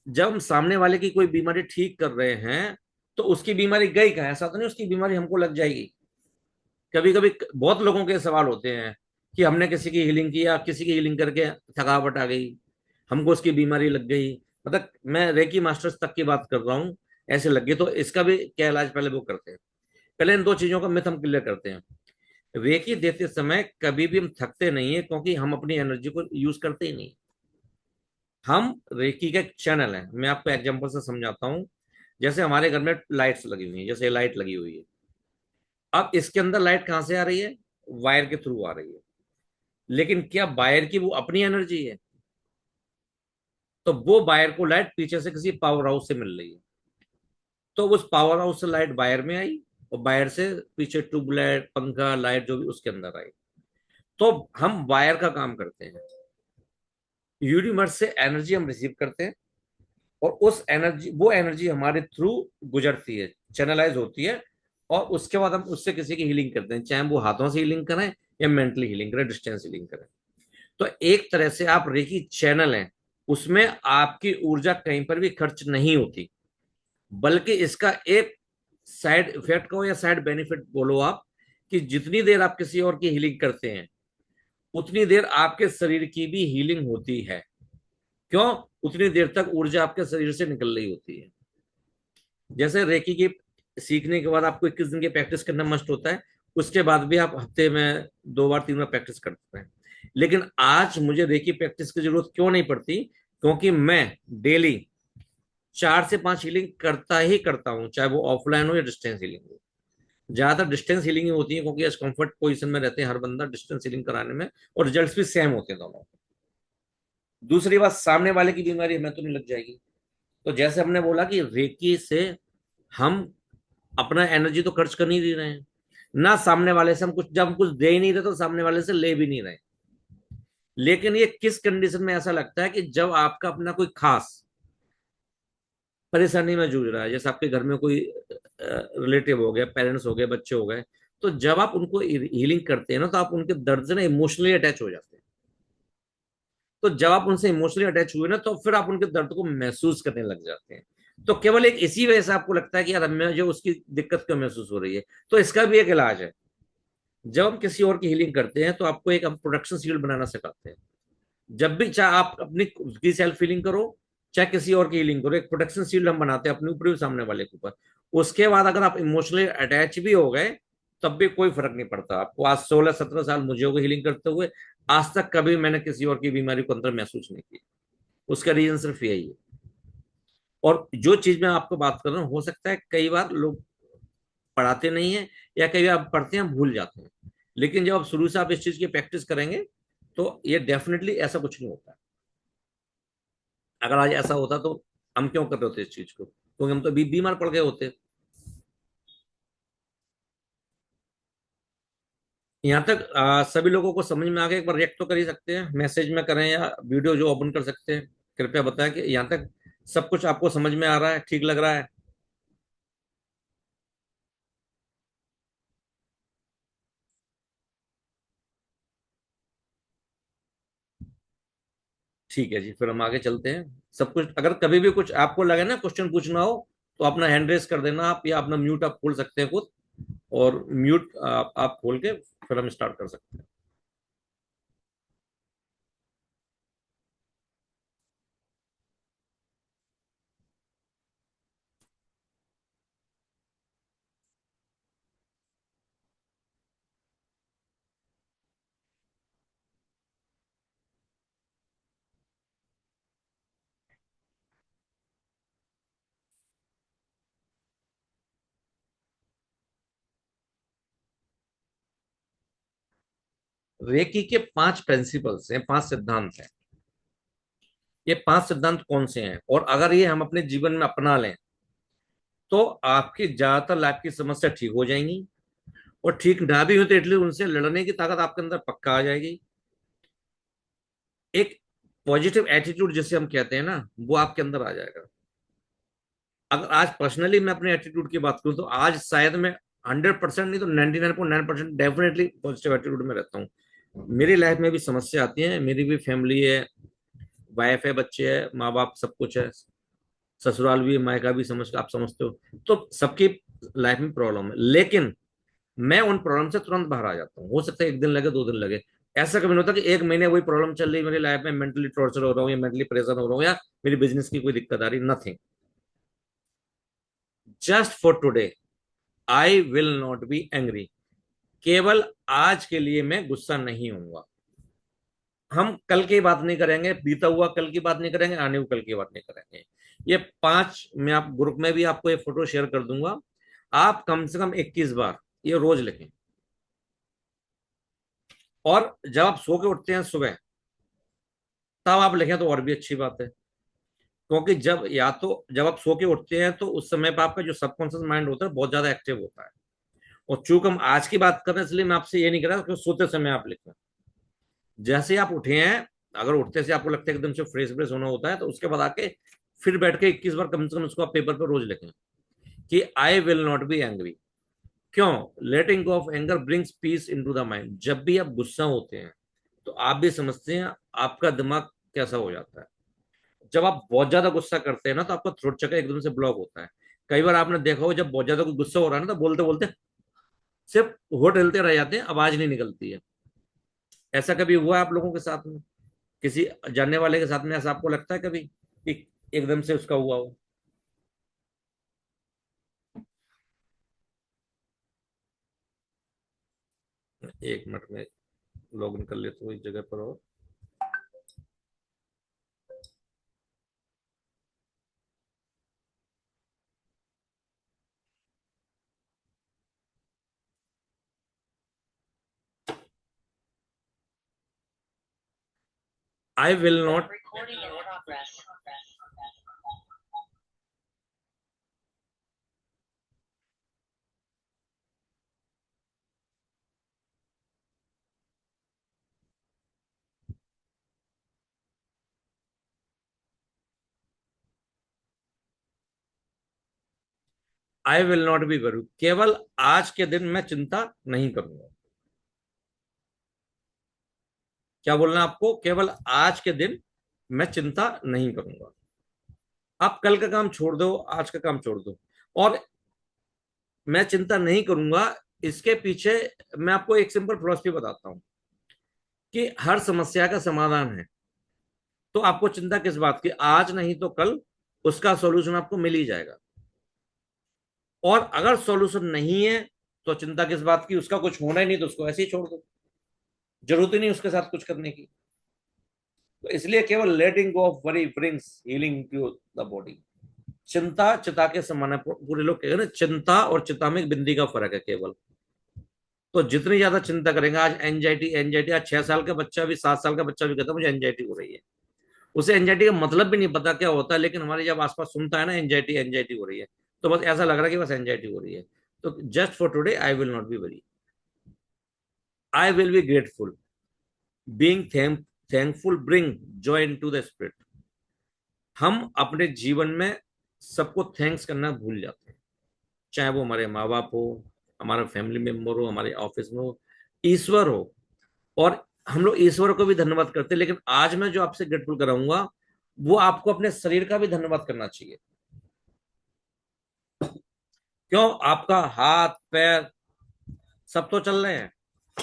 जब हम सामने वाले की कोई बीमारी ठीक कर रहे हैं, तो उसकी बीमारी गई कहाँ? ऐसा तो नहीं उसकी बीमारी हमको लग जाएगी। कभी कभी बहुत लोगों के सवाल होते हैं कि हमने किसी की हीलिंग की, या किसी की हीलिंग करके थकावट आ गई, हमको उसकी बीमारी लग गई। मतलब मैं रेकी मास्टर्स तक की बात कर रहा हूँ, ऐसे लग गई, तो इसका भी क्या इलाज पहले वो करते हैं। पहले इन दो चीजों का मिथ हम क्लियर करते हैं। रेकी देते समय कभी भी हम थकते नहीं है, क्योंकि हम अपनी एनर्जी को यूज करते ही नहीं। हम रेकी का एक चैनल है। मैं आपको एग्जांपल से समझाता हूँ। जैसे हमारे घर में लाइट्स लगी हुई है, जैसे लाइट लगी हुई है। अब इसके अंदर लाइट कहाँ से आ रही है? वायर के थ्रू आ रही है। लेकिन क्या वायर की वो अपनी एनर्जी है? तो वो वायर को लाइट पीछे से किसी पावर हाउस से मिल रही है, तो उस पावर हाउस से लाइट वायर में आई, और वायर से पीछे ट्यूबलाइट, पंखा, लाइट जो भी उसके अंदर आई। तो हम वायर का काम करते हैं। यूनिवर्स से एनर्जी हम रिसीव करते हैं, और उस एनर्जी, वो एनर्जी हमारे थ्रू गुजरती है, चैनलाइज होती है। और उसके बाद हम उससे किसी की हीलिंग करते हैं, चाहे वो हाथों से हीलिंग करें या मेंटली हीलिंग करें, डिस्टेंस हीलिंग करें। तो एक तरह से आप रेकी चैनल हैं, उसमें आपकी ऊर्जा कहीं पर भी खर्च नहीं होती। बल्कि इसका एक साइड इफेक्ट को या साइड बेनिफिट बोलो आप, कि जितनी देर आप किसी और की हीलिंग करते हैं, उतनी देर आपके शरीर की भी हीलिंग होती है। क्यों? उतनी देर तक ऊर्जा आपके शरीर से निकल रही होती है। जैसे रेकी की सीखने के बाद आपको 21 दिन की प्रैक्टिस करना मस्ट होता है, उसके बाद भी आप हफ्ते में 2 बार 3 बार प्रैक्टिस करते हैं। लेकिन आज मुझे रेकी प्रैक्टिस की जरूरत क्यों नहीं पड़ती? क्योंकि मैं डेली 4 से 5 हीलिंग करता ही करता हूँ, चाहे वो ऑफलाइन हो या डिस्टेंस हीलिंग हो। ज्यादातर डिस्टेंस हीलिंग ही होती है, क्योंकि इस कंफर्ट पोजीशन में रहते हैं हर बंदा डिस्टेंस हीलिंग कराने में, और रिजल्ट्स भी सेम होते हैं दोनों। दूसरी बात, सामने वाले की बीमारी हमें तो नहीं लग जाएगी। तो जैसे हमने बोला कि रेकी से हम अपना एनर्जी तो खर्च कर नहीं दे रहे हैं, ना सामने वाले से हम कुछ, जब हम कुछ दे ही नहीं रहे तो सामने वाले से ले भी नहीं रहे। लेकिन ये किस कंडीशन में ऐसा लगता है कि जब आपका अपना कोई खास परेशानी में जूझ रहा है, जैसे आपके घर में कोई रिलेटिव हो गया, पेरेंट्स हो गए, बच्चे हो गए, तो जब आप उनको हीलिंग करते हैं ना, तो आप उनके दर्द से ना इमोशनली अटैच हो जाते हैं। तो जब आप उनसे इमोशनली अटैच हुए ना, तो फिर आप उनके दर्द को महसूस करने लग जाते हैं। तो केवल एक इसी वजह से आपको लगता है कि यार हमें जो उसकी दिक्कत क्यों महसूस हो रही है, तो इसका भी एक इलाज है। जब हम किसी और की हीलिंग करते हैं तो आपको एक हम प्रोटेक्शन शील्ड बनाना सिखाते हैं। जब भी चाहे आप अपनी खुद की सेल्फ हीलिंग करो, चाहे किसी और की हीलिंग करो, एक प्रोटेक्शन शील्ड हम बनाते हैं अपने ऊपर भी सामने वाले के ऊपर। उसके बाद अगर आप इमोशनली अटैच भी हो गए, तब भी कोई फर्क नहीं पड़ता आपको। आज 16-17 साल मुझे हो गए हीलिंग करते हुए, आज तक कभी मैंने किसी और की बीमारी को अंदर महसूस नहीं की। उसका रीजन सिर्फ यही है। और जो चीज मैं आपको बात कर रहा हूँ, हो सकता है कई बार लोग पढ़ाते नहीं है, या कई बार आप पढ़ते हैं भूल जाते हैं, लेकिन जब आप शुरू से आप इस चीज की प्रैक्टिस करेंगे, तो ये डेफिनेटली ऐसा कुछ नहीं होता। अगर आज ऐसा होता तो हम क्यों कर रहे होते इस चीज को? क्योंकि हम तो अभी बीमार पड़ गए होते। यहाँ तक सभी लोगों को समझ में आ गया? एक बार रिएक्ट तो कर ही सकते हैं, मैसेज में करें या वीडियो जो ओपन कर सकते हैं, कृपया बताएं कि यहाँ तक सब कुछ आपको समझ में आ रहा है, ठीक लग रहा है? ठीक है जी, फिर हम आगे चलते हैं। सब कुछ, अगर कभी भी कुछ आपको लगे ना क्वेश्चन पूछना हो, तो अपना हैंड रेस कर देना आप, या अपना म्यूट आप खोल सकते हैं खुद, और म्यूट आप खोल के फिर हम स्टार्ट कर सकते हैं। रेकी के 5 प्रिंसिपल्स हैं, 5 सिद्धांत हैं। ये 5 सिद्धांत कौन से हैं, और अगर ये हम अपने जीवन में अपना लें, तो आपकी ज्यादातर लाइफ की समस्या ठीक हो जाएंगी। और ठीक ना भी हो तो एटलीस्ट उनसे लड़ने की ताकत आपके अंदर पक्का आ जाएगी। एक पॉजिटिव एटीट्यूड जिसे हम कहते हैं ना, वो आपके अंदर आ जाएगा। अगर आज पर्सनली मैं अपने एटीट्यूड की बात करूं, तो आज शायद मैं 100% नहीं तो 99.9% डेफिनेटली पॉजिटिव एटीट्यूड में रहता हूँ। मेरी लाइफ में भी समस्या आती है, मेरी भी फैमिली है, वाइफ है, बच्चे है, माँ बाप, सब कुछ है, ससुराल भी, मायका भी, समझ आप समझते हो। तो सबकी लाइफ में प्रॉब्लम है, लेकिन मैं उन प्रॉब्लम से तुरंत बाहर आ जाता हूँ। हो सकता है 1 दिन लगे, 2 दिन लगे। ऐसा कभी नहीं होता कि 1 महीने वही प्रॉब्लम चल रही है मेरी लाइफ में, मेंटली टॉर्चर हो रहा हूँ, या मेंटली परेशान हो रहा हूँ, या मेरी बिजनेस की कोई दिक्कत आ रही, nothing. Just for today I will not be angry. केवल आज के लिए मैं गुस्सा नहीं होऊंगा। हम कल की बात नहीं करेंगे, बीता हुआ कल की बात नहीं करेंगे, आने हुए कल की बात नहीं करेंगे। ये 5 मैं आप ग्रुप में भी आपको ये फोटो शेयर कर दूंगा। आप कम से कम 21 बार ये रोज लिखें। और जब आप सो के उठते हैं सुबह, तब आप लिखें तो और भी अच्छी बात है। क्योंकि जब, या तो जब आप सो के उठते हैं, तो उस समय पर आपका जो सबकॉन्शियस माइंड होता है बहुत ज्यादा एक्टिव होता है। और चूंकि हम आज की बात कर रहे हैं, इसलिए मैं आपसे ये नहीं कह रहा कि सोते समय आप लिखें। जैसे आप उठे हैं, अगर उठते से आपको लगता है एकदम से फ्रेश फ्रेश होना होता है, तो उसके बाद आके फिर बैठ के 21 बार कम से कम उसको आप पेपर पर रोज लिखें कि I will not be angry. क्यों? Letting go of anger brings peace into the mind. जब भी आप गुस्सा होते हैं, तो आप भी समझते हैं आपका दिमाग कैसा हो जाता है। जब आप बहुत ज्यादा गुस्सा करते हैं ना, तो आपका थ्रोट चक्र एकदम से ब्लॉक होता है। कई बार आपने देखा हो, जब बहुत ज्यादा कोई गुस्सा हो रहा है ना, तो बोलते बोलते सिर्फ होठ हिलते रह जाते हैं, आवाज नहीं निकलती है। ऐसा कभी हुआ है आप लोगों के साथ में? किसी जानने वाले के साथ में ऐसा आपको लगता है कभी कि एकदम से उसका हुआ हो? एक मिनट में लॉग इन कर लेते हो इस जगह पर। हो आई will not I will not B worry, केवल आज के दिन मैं चिंता नहीं करूंगा। क्या बोलना है आपको? केवल आज के दिन मैं चिंता नहीं करूंगा। आप कल का काम छोड़ दो, आज का काम छोड़ दो, और मैं चिंता नहीं करूंगा। इसके पीछे मैं आपको एक सिंपल फिलॉसफी बताता हूं कि हर समस्या का समाधान है। तो आपको चिंता किस बात की? आज नहीं तो कल उसका सॉल्यूशन आपको मिल ही जाएगा। और अगर सॉल्यूशन नहीं है तो चिंता किस बात की? उसका कुछ होना ही नहीं तो उसको ऐसे ही छोड़ दो, जरूरत ही नहीं उसके साथ कुछ करने की। तो इसलिए केवल letting go of worry brings healing to the body. चिंता चिता के समान है। पूरे लोग कहेंगे ना, चिंता और चिता में एक बिंदी का फर्क है केवल। तो जितनी ज्यादा चिंता करेंगे, आज एंजाइटी एंजाइटी, आज 6 साल का बच्चा भी, 7 साल का बच्चा भी कहता है मुझे एंजाइटी हो रही है। उसे एंजाइटी का मतलब भी नहीं पता क्या होता है, लेकिन हमारे जब आसपास सुनता है ना एंजाइटी एंजाइटी हो रही है, तो बस ऐसा लग रहा है कि बस एंजाइटी हो रही है। तो just for today I will not B worry, I will be grateful. Being thankful bring Joy into the spirit. हम अपने जीवन में सबको थैंक्स करना भूल जाते हैं, चाहे वो हमारे माँ बाप हो, हमारा फैमिली मेंबर हो, हमारे ऑफिस में हो, ईश्वर हो। और हम लोग ईश्वर को भी धन्यवाद करते हैं, लेकिन आज मैं जो आपसे ग्रेटफुल कराऊंगा वो आपको अपने शरीर का भी धन्यवाद करना चाहिए। क्यों? आपका हाथ पैर सब तो चल रहे हैं।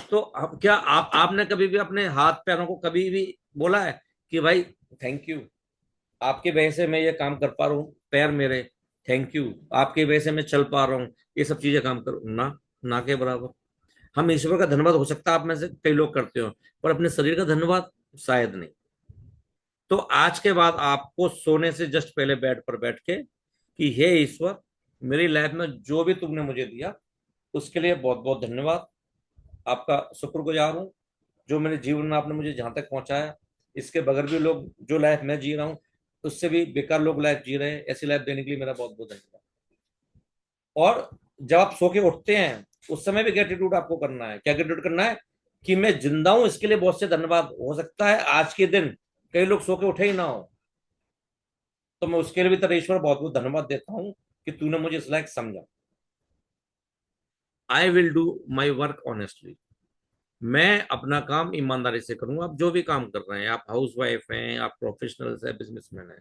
तो क्या आपने कभी भी अपने हाथ पैरों को कभी भी बोला है कि भाई थैंक यू, आपकी वजह से मैं ये काम कर पा रहा हूँ, पैर मेरे, थैंक यू, आपकी वजह से मैं चल पा रहा हूँ, ये सब चीजें काम करूँ ना? ना के बराबर। हम ईश्वर का धन्यवाद हो सकता है आप में से कई लोग करते हो, पर अपने शरीर का धन्यवाद शायद नहीं। तो आज के बाद आपको सोने से जस्ट पहले बेड पर बैठ के कि हे ईश्वर, मेरी लाइफ में जो भी तुमने मुझे दिया उसके लिए बहुत बहुत धन्यवाद। आपका शुक्रगुजार हूँ जो मेरे जीवन में आपने मुझे जहां तक पहुंचाया। इसके बगैर भी लोग जो लाइफ मैं जी रहा हूँ उससे भी बेकार लोग लाइफ जी रहे हैं, ऐसी लाइफ देने के लिए मेरा बहुत बहुत धन्यवाद। और जब आप सो के उठते हैं उस समय भी ग्रेटिट्यूड आपको करना है। क्या ग्रेटिट्यूड करना है? कि मैं जिंदा हूं इसके लिए बहुत से धन्यवाद। हो सकता है आज के दिन कई लोग सो के उठे ही ना हो, तो मैं उसके लिए भी तेरा ईश्वर बहुत बहुत धन्यवाद देता हूँ कि तूने मुझे इस लायक समझा। I will do my work honestly. मैं अपना काम ईमानदारी से करूंगा। आप जो भी काम कर रहे हैं, आप हाउस वाइफ हैं, आप प्रोफेशनल्स हैं, बिजनेसमैन हैं,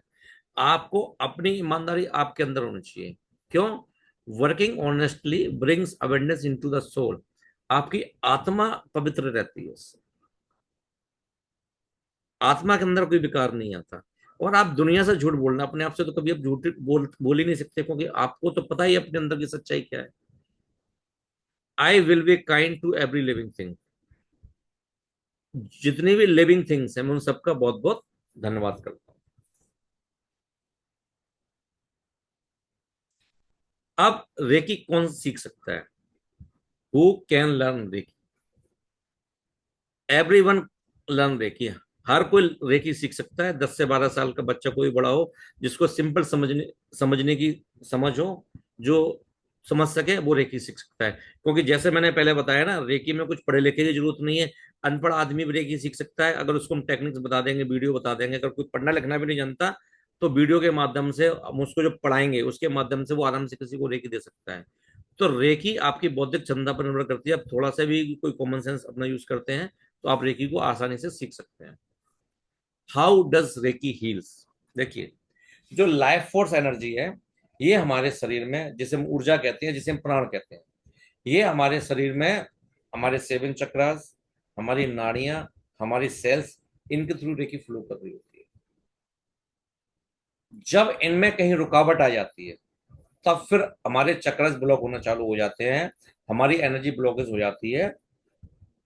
आपको अपनी ईमानदारी आपके अंदर होनी चाहिए। क्यों? Working honestly brings awareness into the soul. आपकी आत्मा पवित्र रहती है उससे। आत्मा के अंदर कोई विकार नहीं आता। और आप दुनिया से झूठ बोलना, अपने आप से तो कभी आप झूठ बोल ही नहीं सकते, क्योंकि आपको तो पता ही अपने अंदर की सच्चाई क्या है। I will be kind to every living thing. जितनी भी लिविंग थिंग्स हैं मैं उन सबका बहुत बहुत धन्यवाद करता हूं। अब रेकी कौन सीख सकता है? Who can learn reiki? Everyone learn reiki. हर कोई रेकी सीख सकता है। 10 से 12 साल का बच्चा कोई बड़ा हो, जिसको सिंपल समझने की समझ हो, जो समझ सके, वो रेकी सीख सकता है। क्योंकि जैसे मैंने पहले बताया ना, रेकी में कुछ पढ़े लिखे की जरूरत नहीं है। अनपढ़ आदमी भी रेकी सीख सकता है अगर उसको हम टेक्निक्स बता देंगे, वीडियो बता देंगे। अगर कोई पढ़ना लिखना भी नहीं जानता तो वीडियो के माध्यम से हम उसको जो पढ़ाएंगे उसके माध्यम से वो आराम से किसी को रेकी दे सकता है। तो रेकी आपकी बौद्धिक क्षमता पर निर्भर करती है। आप थोड़ा सा भी कोई कॉमन सेंस अपना यूज करते हैं तो आप रेकी को आसानी से सीख सकते हैं। How does reiki heals? देखिए, जो लाइफ फोर्स एनर्जी है, ये हमारे शरीर में, जिसे हम ऊर्जा कहते हैं, जिसे हम प्राण कहते हैं, ये हमारे शरीर में हमारे 7 चक्रास, हमारी नाड़ियां, हमारी सेल्स, इनके थ्रू रेकी फ्लो कर रही होती है। जब इनमें कहीं रुकावट आ जाती है तब फिर हमारे चक्रस ब्लॉक होना चालू हो जाते हैं, हमारी एनर्जी ब्लॉकेज हो जाती है।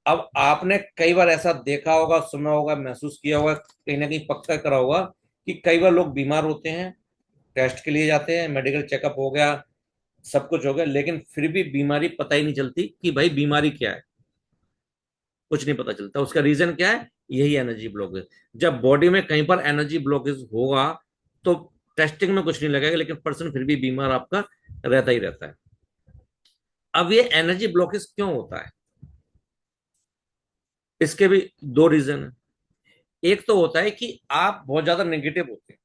अब आपने कई बार ऐसा देखा होगा, सुना होगा, महसूस किया होगा, कहीं ना कहीं पक्का करा होगा कि कई बार लोग बीमार होते हैं, टेस्ट के लिए जाते हैं, मेडिकल चेकअप हो गया, सब कुछ हो गया, लेकिन फिर भी बीमारी पता ही नहीं चलती कि भाई बीमारी क्या है, कुछ नहीं पता चलता। उसका रीजन क्या है? यही एनर्जी ब्लॉकेज। जब बॉडी में कहीं पर एनर्जी ब्लॉकेज होगा तो टेस्टिंग में कुछ नहीं लगेगा, लेकिन पर्सन फिर भी बीमार आपका रहता ही रहता है। अब ये एनर्जी ब्लॉकेज क्यों होता है? इसके भी दो रीजन है। एक तो होता है कि आप बहुत ज्यादा नेगेटिव होते हैं,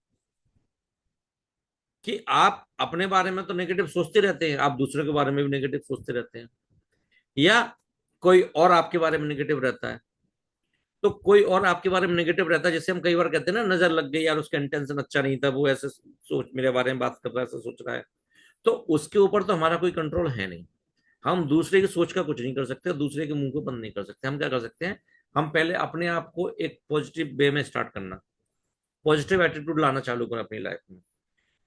कि आप अपने बारे में तो नेगेटिव सोचते रहते हैं, आप दूसरों के बारे में भी नेगेटिव सोचते रहते हैं, या कोई और आपके बारे में नेगेटिव रहता है। तो कोई और आपके बारे में नेगेटिव रहता है, जैसे हम कई बार कहते हैं ना, नजर लग गई यार, उसका इंटेंशन अच्छा नहीं था, वो ऐसे सोच मेरे बारे में बात कर रहा है, ऐसा सोच रहा है। तो उसके ऊपर तो हमारा कोई कंट्रोल है नहीं। हम दूसरे की सोच का कुछ नहीं कर सकते, दूसरे के मुंह को बंद नहीं कर सकते। हम क्या कर सकते हैं? हम पहले अपने आप को एक पॉजिटिव वे में स्टार्ट करना, पॉजिटिव एटीट्यूड लाना चालू करें अपनी लाइफ में।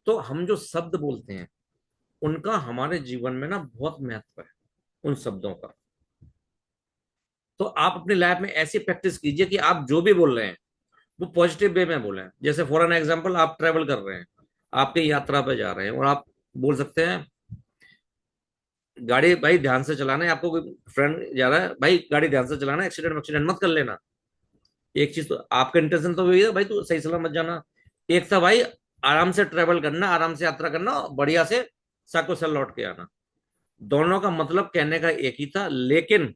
तो हम जो शब्द बोलते हैं उनका हमारे जीवन में ना बहुत महत्व है, उन शब्दों का। तो आप अपनी लाइफ में ऐसी प्रैक्टिस कीजिए कि आप जो भी बोल रहे हैं वो पॉजिटिव वे में बोले। जैसे फॉर एन एग्जाम्पल, आप ट्रेवल कर रहे हैं, आपके यात्रा पे जा रहे हैं, और आप बोल सकते हैं गाड़ी भाई ध्यान से चलाना है। आपको कोई फ्रेंड जा रहा है, भाई गाड़ी ध्यान से चलाना, एक्सीडेंट एक्सीडेंट मत कर लेना। एक चीज तो आपका इंटेंशन तो वही है भाई, तू सही सलामत जाना। एक था भाई आराम से ट्रेवल करना, आराम से यात्रा करना, बढ़िया से सकुशल लौट के आना। दोनों का मतलब कहने का एक ही था, लेकिन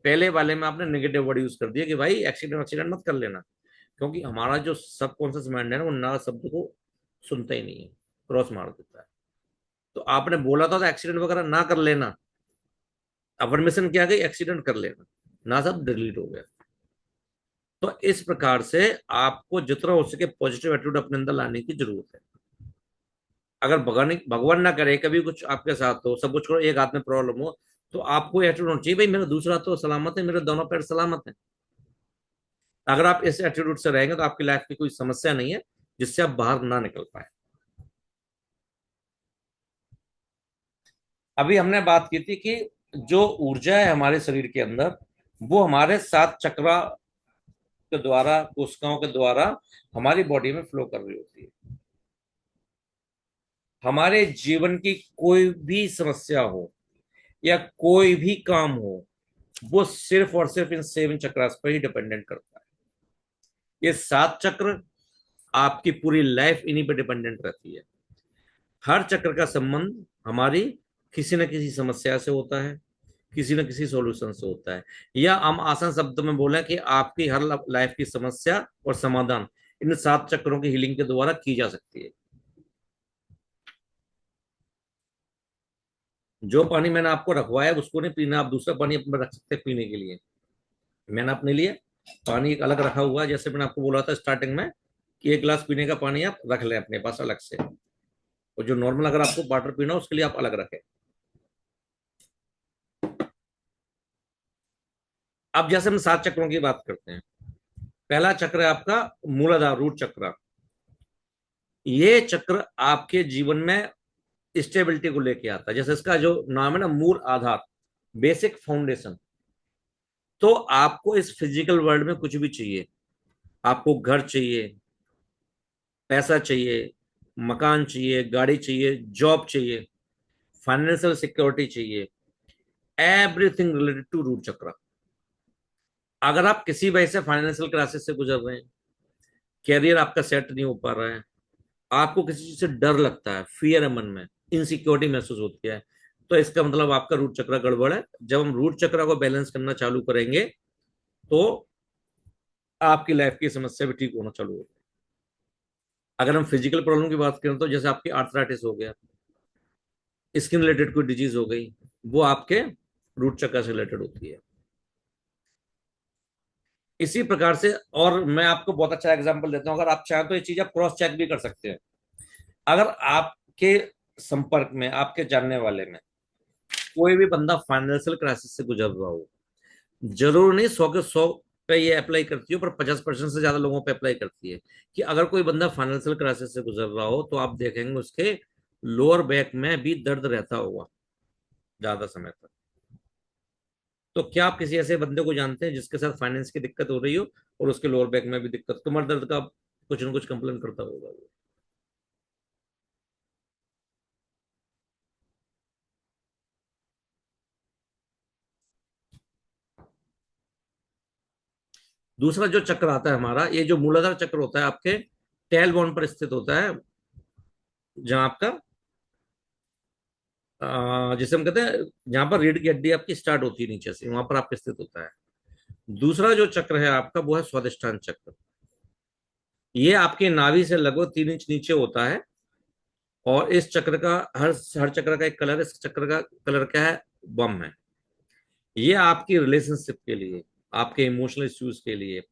पहले वाले में आपने नेगेटिव वर्ड यूज कर दिया कि भाई एक्सीडेंट एक्सीडेंट मत कर लेना। क्योंकि हमारा जो सबकॉन्शियस माइंड है ना, वो ना शब्द को सुनता ही नहीं है, क्रॉस मार देता है। तो आपने बोला था तो एक्सीडेंट वगैरह ना कर लेना, अफर्मेशन क्या गई, एक्सीडेंट कर लेना, ना सब डिलीट हो गया। तो इस प्रकार से आपको जितना हो सके पॉजिटिव एटीट्यूड अपने अंदर लाने की जरूरत है। अगर भगवान भगवान ना करे कभी कुछ आपके साथ हो, सब कुछ करो, एक हाथ में प्रॉब्लम हो, तो आपको एटीट्यूड होना चाहिए, भाई मेरा दूसरा तो सलामत है, मेरे दोनों पैर सलामत है। अगर आप इस एटीट्यूड से रहेंगे तो आपकी लाइफ की कोई समस्या नहीं है जिससे आप बाहर ना निकल पाए। अभी हमने बात की थी कि जो ऊर्जा है हमारे शरीर के अंदर, वो हमारे 7 चक्रा के द्वारा, कोशिकाओं के द्वारा हमारी बॉडी में फ्लो कर रही होती है। हमारे जीवन की कोई भी समस्या हो या कोई भी काम हो, वो सिर्फ और सिर्फ इन 7 चक्रास पर ही डिपेंडेंट करता है। ये 7 चक्र आपकी पूरी लाइफ इन्हीं पर डिपेंडेंट रहती है। हर चक्र का संबंध हमारी किसी न किसी समस्या से होता है, किसी न किसी सॉल्यूशन से होता है। या हम आसान शब्दों में बोले कि आपकी हर लाइफ की समस्या और समाधान इन 7 चक्रों की हीलिंग के द्वारा की जा सकती है। जो पानी मैंने आपको रखवाया उसको नहीं पीना, आप दूसरा पानी अपने रख सकते हैं पीने के लिए। मैंने अपने लिए पानी एक अलग रखा हुआ है, जैसे मैंने आपको बोला था स्टार्टिंग में कि 1 गिलास पीने का पानी आप रख लें अपने पास अलग से, और जो नॉर्मल अगर आपको वाटर पीना हो उसके लिए आप अलग रखें। अब जैसे हम 7 चक्रों की बात करते हैं, पहला चक्र है आपका मूलाधार, रूट चक्र। ये चक्र आपके जीवन में स्टेबिलिटी को लेके आता है, जैसे इसका जो नाम है ना, मूल आधार, बेसिक फाउंडेशन। तो आपको इस फिजिकल वर्ल्ड में कुछ भी चाहिए, आपको घर चाहिए, पैसा चाहिए, मकान चाहिए, गाड़ी चाहिए, जॉब चाहिए, फाइनेंशियल सिक्योरिटी चाहिए, एवरीथिंग रिलेटेड टू रूट चक्र। अगर आप किसी वजह से फाइनेंशियल क्राइसिस से गुजर रहे हैं, कैरियर आपका सेट नहीं हो पा रहा है, आपको किसी चीज से डर लगता है, फियर है मन में, इनसिक्योरिटी महसूस होती है, तो इसका मतलब आपका रूट चक्र गड़बड़ है। जब हम रूट चक्र को बैलेंस करना चालू करेंगे तो आपकी लाइफ की समस्या भी ठीक होना चालू होगी। अगर हम फिजिकल प्रॉब्लम की बात करें तो जैसे आपकी आर्थराइटिस हो गया, स्किन रिलेटेड कोई डिजीज हो गई, वो आपके रूट चक्र से रिलेटेड होती है। इसी प्रकार से, और मैं आपको बहुत अच्छा एग्जांपल देता हूं, अगर आप चाहें तो ये चीज आप क्रॉस चेक भी कर सकते हैं। अगर आपके संपर्क में, आपके जानने वाले में कोई भी बंदा फाइनेंशियल क्राइसिस से गुजर रहा हो, जरूर नहीं 100 के 100 पे ये अप्लाई करती हो, पर 50% से ज्यादा लोगों पे अप्लाई करती है कि अगर कोई बंदा फाइनेंशियल क्राइसिस से गुजर रहा हो तो आप देखेंगे उसके लोअर बैक में भी दर्द रहता होगा ज्यादा समय तक। तो क्या आप किसी ऐसे बंदे को जानते हैं जिसके साथ फाइनेंस की दिक्कत हो रही हो और उसके लोअर बैक में भी दिक्कत, कमर दर्द का कुछ ना कुछ कंप्लेन करता होगा वो। दूसरा जो चक्र आता है हमारा, ये जो मूलाधार चक्र होता है आपके टेल बोन पर स्थित होता है, जहां आपका जिसे हम कहते हैं, जहां पर रीढ़ की हड्डी आपकी स्टार्ट होती है नीचे से, वहां पर आपके स्थित होता है। दूसरा जो चक्र है आपका वो है स्वादिष्ठान चक्र। ये आपके नाभि से लगभग 3 इंच नीचे होता है। और इस चक्र का हर हर चक्र का एक कलर, इस चक्र का कलर क्या है? बम है। ये आपकी रिलेशनशिप के लिए, आपके इमोशनल इश्यूज के लिए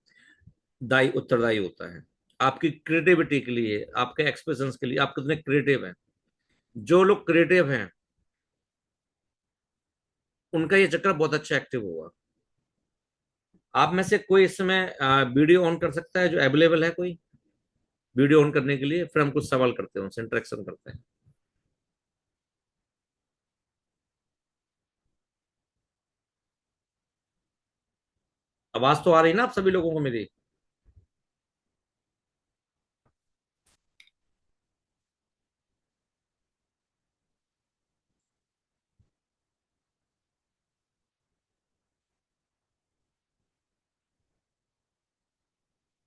दाई उत्तरदायी होता है। आपकी क्रिएटिविटी के लिए, आपके एक्सप्रेशंस के लिए, आप कितने क्रिएटिव हैं। जो लोग क्रिएटिव हैं उनका ये चक्र बहुत अच्छा एक्टिव होगा। आप में से कोई इस समय वीडियो ऑन कर सकता है जो अवेलेबल है? कोई वीडियो ऑन करने के लिए, फिर हम कुछ सवाल करते हैं, उनसे इंटरेक्शन करते हैं। आवाज तो आ रही है ना आप सभी लोगों को मेरी?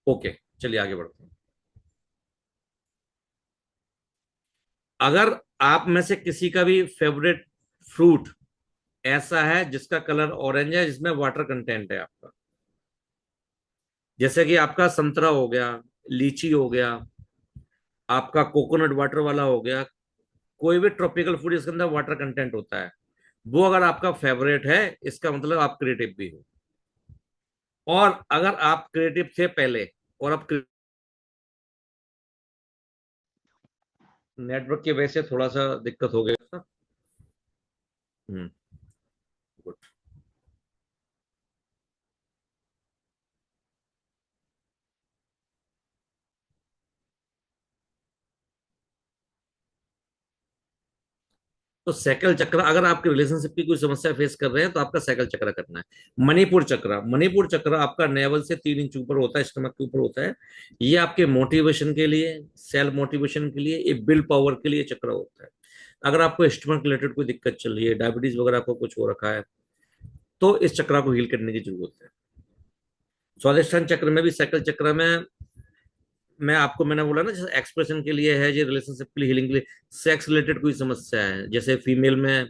ओके, चलिए आगे बढ़ते हैं। अगर आप में से किसी का भी फेवरेट फ्रूट ऐसा है जिसका कलर ऑरेंज है, जिसमें वाटर कंटेंट है आपका, जैसे कि आपका संतरा हो गया, लीची हो गया, आपका कोकोनट वाटर वाला हो गया, कोई भी ट्रॉपिकल फूड जिसके अंदर वाटर कंटेंट होता है, वो अगर आपका फेवरेट है, इसका मतलब आप क्रिएटिव भी हो। और अगर आप क्रिएटिव थे पहले और अब नेटवर्क की वजह से थोड़ा सा दिक्कत हो गया था। हम्म, गुड। तो साइकिल चक्र, अगर आपके रिलेशनशिप की कोई समस्या फेस कर रहे हैं तो आपका साइकिल चक्र करना है। मणिपुर चक्र, मणिपुर चक्र आपका नेवल से 3 इंच ऊपर होता है, स्टमक के ऊपर होता है। ये आपके मोटिवेशन के लिए, सेल्फ मोटिवेशन के लिए, ये विल पावर के लिए चक्र होता है। अगर आपको स्टमक रिलेटेड कोई दिक्कत चल रही है, डायबिटीज वगैरह आपको कुछ हो रखा है, तो इस चक्र को हील करने की जरूरत है। स्वादिष्ठान चक्र में भी, साइकिल चक्र में, मैं आपको मैंने बोला ना, जैसे एक्सप्रेशन के लिए है, जो रिलेशनशिप के लिए, हीलिंग के लिए, सेक्स रिलेटेड कोई समस्या है, जैसे फीमेल में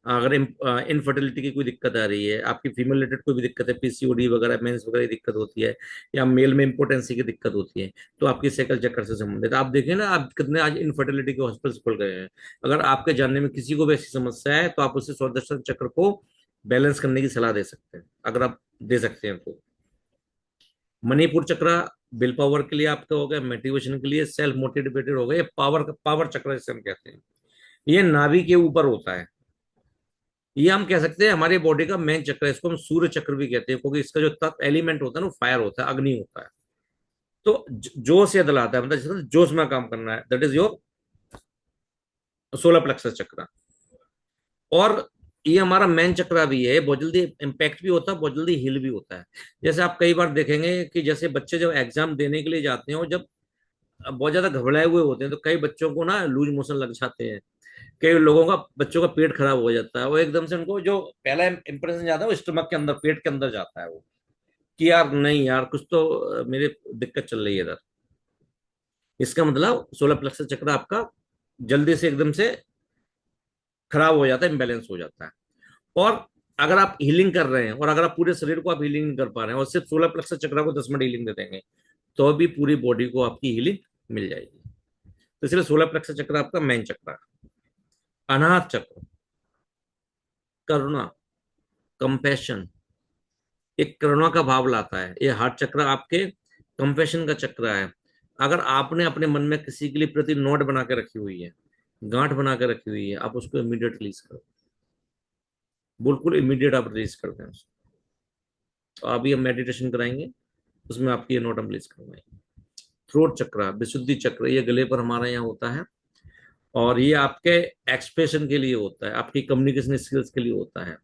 अगर इनफर्टिलिटी की कोई दिक्कत आ रही है, आपकी फीमेल रिलेटेड कोई भी दिक्कत है, पीसीओडी वगैरह, मेंस वगैरह की दिक्कत होती है, या मेल में इंपोर्टेंसी की दिक्कत होती है, तो आपकी साइकिल चक्कर से संबंधित। आप देखिए ना, आप कितने आज इनफर्टिलिटी के हॉस्पिटल खुल गए हैं। अगर आपके जानने में किसी को भी ऐसी समस्या है तो आप उसे स्वादिष्टान चक्र को बैलेंस करने की सलाह दे सकते हैं, अगर आप दे सकते हैं तो। मणिपुर चक्र विल पावर के लिए आपका हो गया, मोटिवेशन के लिए, सेल्फ मोटिवेटेड हो गए, पावर पावर चक्र जिसे हम कहते हैं, ये नाभि के ऊपर होता है। ये हम कह सकते हैं हमारी बॉडी का मेन चक्र है, इसको हम सूर्य चक्र भी कहते हैं, क्योंकि इसका जो तत्व एलिमेंट होता है ना, फायर होता है, अग्नि होता है। तो जोश या दिलाता है, मतलब जिसका जोश में काम करना है, that is your solar plexus चक्र। और ये हमारा मेन चक्र भी है, बहुत जल्दी इम्पैक्ट भी होता है, बहुत जल्दी हील भी होता है। जैसे आप कई बार देखेंगे कि जैसे बच्चे जब एग्जाम देने के लिए जाते हैं और जब बहुत ज्यादा घबराए हुए होते हैं, तो कई बच्चों को ना लूज मोशन लग जाते हैं, कई लोगों का, बच्चों का पेट खराब हो जाता है, वो एकदम से उनको जो पहला इंप्रेशन जाता है वो स्टमक के अंदर, पेट के अंदर जाता है वो, कि यार नहीं यार, कुछ तो मेरे दिक्कत चल रही है इधर। इसका मतलब सोलर प्लेक्सस चक्र आपका जल्दी से एकदम से खराब हो जाता है, इम्बेलेंस हो जाता है। और अगर आप हीलिंग कर रहे हैं और अगर आप पूरे शरीर को आप हीलिंग नहीं कर पा रहे हैं और सिर्फ सोलर प्लेक्सस चक्र को 10 मिनट हीलिंग दे देंगे, तो भी पूरी बॉडी को आपकी हीलिंग मिल जाएगी। तो इसलिए सोलर प्लेक्सस चक्र आपका मेन चक्र है। अनाहत चक्र, करुणा, कंपैशन, एक करुणा का भाव लाता है। ये हार्ट चक्र आपके कंपैशन का चक्र है। अगर आपने अपने मन में किसी के लिए प्रति नोट बना के रखी हुई है, गांठ बना के रखी हुई है, आप उसको इमीडिएट रिलीज करो, बिल्कुल इमीडिएट आप रिलीज कर दें उसको। तो अभी हम मेडिटेशन कराएंगे, उसमें आपकी ये नोट हम प्लीज करवाएंगे। थ्रोट चक्र, विशुद्धि चक्र, ये गले पर हमारे यहाँ होता है, और ये आपके एक्सप्रेशन के लिए होता है, आपकी कम्युनिकेशन स्किल्स के लिए होता है।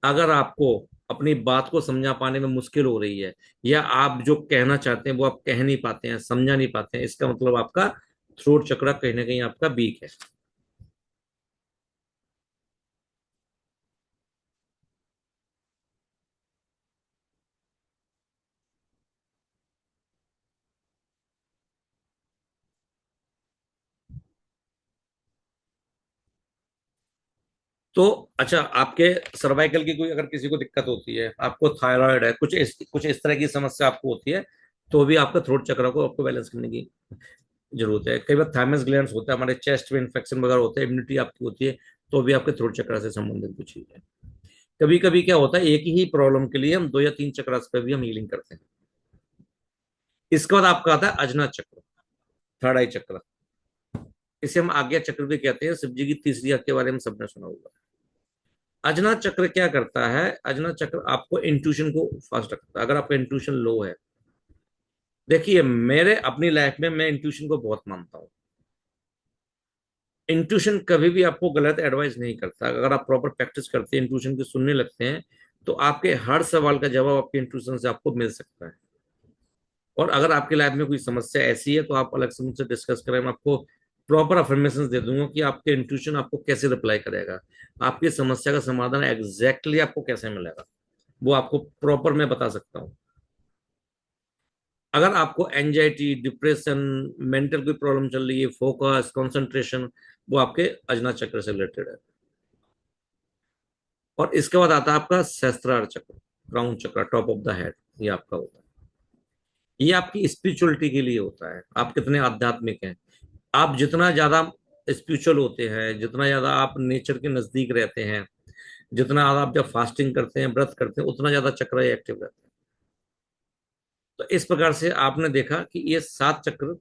अगर आपको अपनी बात को समझा पाने में मुश्किल हो रही है, या आप जो कहना चाहते हैं वो आप कह नहीं पाते हैं, समझा नहीं पाते हैं, इसका मतलब आपका थ्रोट चक्र कहीं ना कहीं आपका वीक है। तो अच्छा, आपके सर्वाइकल की कोई अगर किसी को दिक्कत होती है, आपको थायराइड है, कुछ इस तरह की समस्या आपको होती है, तो भी आपका थ्रोट चक्र को आपको बैलेंस करने की जरूरत है। कई बार थायमस ग्लैंड्स होता है, हमारे चेस्ट में इन्फेक्शन वगैरह होता है, इम्यूनिटी आपकी होती है, तो भी आपके थ्रोट चक्र से संबंधित कुछ चीज है। कभी कभी क्या होता है, एक ही प्रॉब्लम के लिए हम 2 या 3 चक्र पे भी हम हीलिंग करते हैं। इसके बाद आपका आता है अजना चक्र, थर्ड आई चक्र। इसे हम आज्ञा चक्र भी कहते हैं, शिव जी की तीसरी आंख के बारे में सबने सुना होगा। अजना चक्र क्या करता है, अजना चक्र आपको इंट्यूशन को फास्ट रखता है। अगर आपका इंट्यूशन लो है, देखिए मेरे अपनी लाइफ में मैं इंट्यूशन को बहुत मानता हूँ। इंट्यूशन कभी भी आपको गलत एडवाइस नहीं करता। अगर आप प्रॉपर प्रैक्टिस करते हैं, इंट्यूशन की सुनने लगते हैं, तो आपके हर सवाल का जवाब आपके इंट्यूशन से आपको मिल सकता है। और अगर आपकी लाइफ में कोई समस्या ऐसी है, तो आप अलग से मुझसे डिस्कस करें, मैं आपको प्रॉपर अफर्मेशन दे दूंगा कि आपके इंट्यूशन आपको कैसे रिप्लाई करेगा, आपकी समस्या का समाधान एग्जैक्टली आपको कैसे मिलेगा, वो आपको प्रॉपर मैं बता सकता हूँ। अगर आपको एंजाइटी, डिप्रेशन, मेंटल कोई प्रॉब्लम चल रही है, फोकस, कंसंट्रेशन, वो आपके अजना चक्र से रिलेटेड है। और इसके बाद आता है आपका सहस्त्रार चक्र, क्राउन चक्र, टॉप ऑफ द हेड। ये आपका होता है, ये आपकी स्पिरिचुअलिटी के लिए होता है, आप कितने आध्यात्मिक हैं। आप जितना ज्यादा स्पिरिचुअल होते हैं, जितना ज्यादा आप नेचर के नजदीक रहते हैं, जितना ज्यादा आप जब फास्टिंग करते हैं, व्रत करते हैं, उतना ज्यादा चक्र एक्टिव रहता है। तो इस प्रकार से आपने देखा कि ये 7 चक्र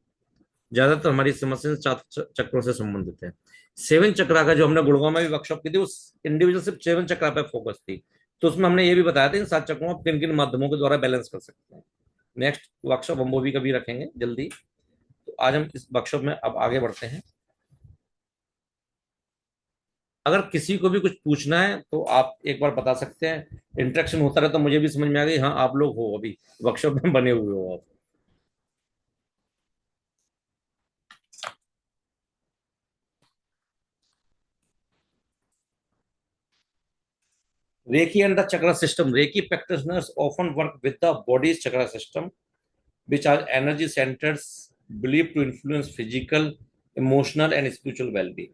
ज्यादातर हमारी समस्या 7 चक्रों से संबंधित है। 7 चक्रा का जो हमने गुड़गांव में भी वर्कशॉप की थी, उस इंडिविजुअल सिर्फ 7 चक्रा पे फोकस थी। तो उसमें हमने ये भी बताया था इन 7 चक्रों को किन किन माध्यमों के द्वारा बैलेंस कर सकते हैं। नेक्स्ट वर्कशॉप हम वो भी कभी रखेंगे जल्दी। तो आज हम इस वर्कशॉप में अब आगे बढ़ते हैं। अगर किसी को भी कुछ पूछना है तो आप एक बार बता सकते हैं, इंटरेक्शन होता रहे तो मुझे भी समझ में आ गई, हाँ आप लोग हो अभी वर्कशॉप में बने हुए हो आप। Reiki and the chakra system. Reiki practitioners often work with the body's chakra system, which are energy centers believed to influence physical, emotional, and spiritual well-being.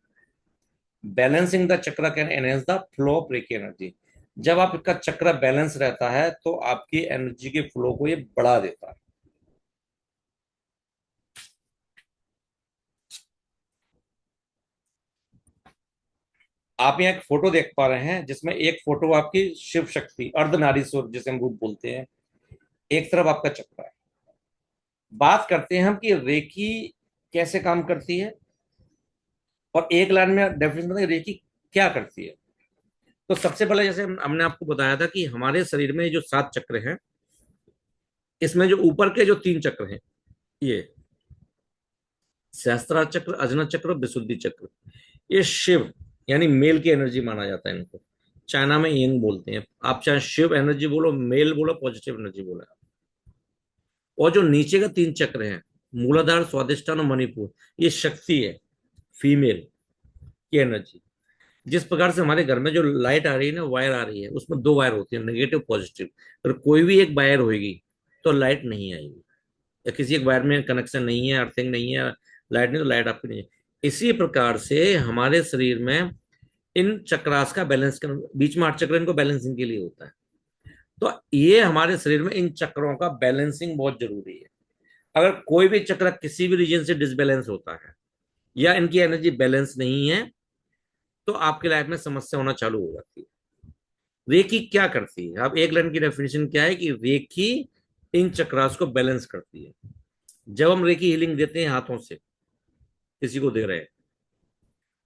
Balancing the chakra can enhance the flow of Reiki energy. जब आपका चक्र balance रहता है तो आपकी energy के flow को ये बढ़ा देता है। आप यहाँ एक फोटो देख पा रहे हैं, जिसमें एक फोटो आपकी शिव शक्ति अर्धनारीश्वर जिसे हम रूप बोलते हैं, एक तरफ आपका चक्र है। बात करते हैं हम कि रेकी कैसे काम करती है, और एक लाइन में डेफिनेशन बताएं रेकी क्या करती है। तो सबसे पहले जैसे हमने आपको बताया था कि हमारे शरीर में जो 7 चक्र हैं, इसमें जो ऊपर के जो 3 चक्र हैं, ये सहस्त्रार चक्र, अजना चक्र, विशुद्धि चक्र, ये शिव यानी मेल की एनर्जी माना जाता है इनको। चाइना में यंग बोलते हैं, आप चाहे शिव एनर्जी बोलो, मेल बोलो, पॉजिटिव एनर्जी बोलो। और जो नीचे का 3 चक्र हैं, मूलाधार, स्वादिष्ठान और मणिपुर, ये शक्ति है, फीमेल की एनर्जी। जिस प्रकार से हमारे घर में जो लाइट आ रही है ना, वायर आ रही है, उसमें 2 वायर होती है, नेगेटिव पॉजिटिव। अगर कोई भी एक वायर होगी तो लाइट नहीं आएगी, या किसी एक वायर में कनेक्शन नहीं है, अर्थिंग नहीं है, लाइट नहीं, तो लाइट आपकी नहीं है। इसी प्रकार से हमारे शरीर में इन चक्रास का बैलेंस कर, बीच में 8 चक्र इनको बैलेंसिंग के लिए होता है। तो ये हमारे शरीर में इन चक्रों का बैलेंसिंग बहुत जरूरी है। अगर कोई भी चक्र किसी भी रीजन से डिसबैलेंस होता है, या इनकी एनर्जी बैलेंस नहीं है, तो आपकी लाइफ में समस्या होना चालू हो जाती है। रेकी क्या करती है, अब एक लाइन की डेफिनेशन क्या है कि रेकी इन चक्रास को बैलेंस करती है। जब हम रेकी हीलिंग देते हैं हाथों से, किसी को दे रहे हैं,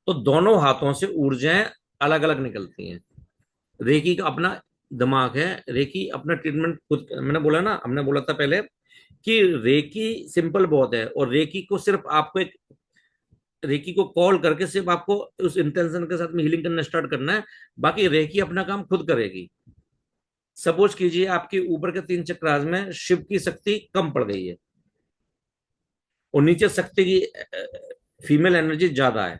तो दोनों हाथों से ऊर्जाएं अलग अलग निकलती हैं। रेकी का अपना दिमाग है, रेकी अपना ट्रीटमेंट खुद, मैंने बोला ना, हमने बोला था पहले कि रेकी सिंपल बहुत है, और रेकी को सिर्फ आपको एक, रेकी को कॉल करके सिर्फ आपको उस इंटेंशन के साथ में हीलिंग करना स्टार्ट करना है, बाकी रेकी अपना काम खुद करेगी। सपोज कीजिए आपके ऊपर के 3 चक्रास में शिव की शक्ति कम पड़ गई है और नीचे शक्ति की फीमेल एनर्जी ज्यादा है,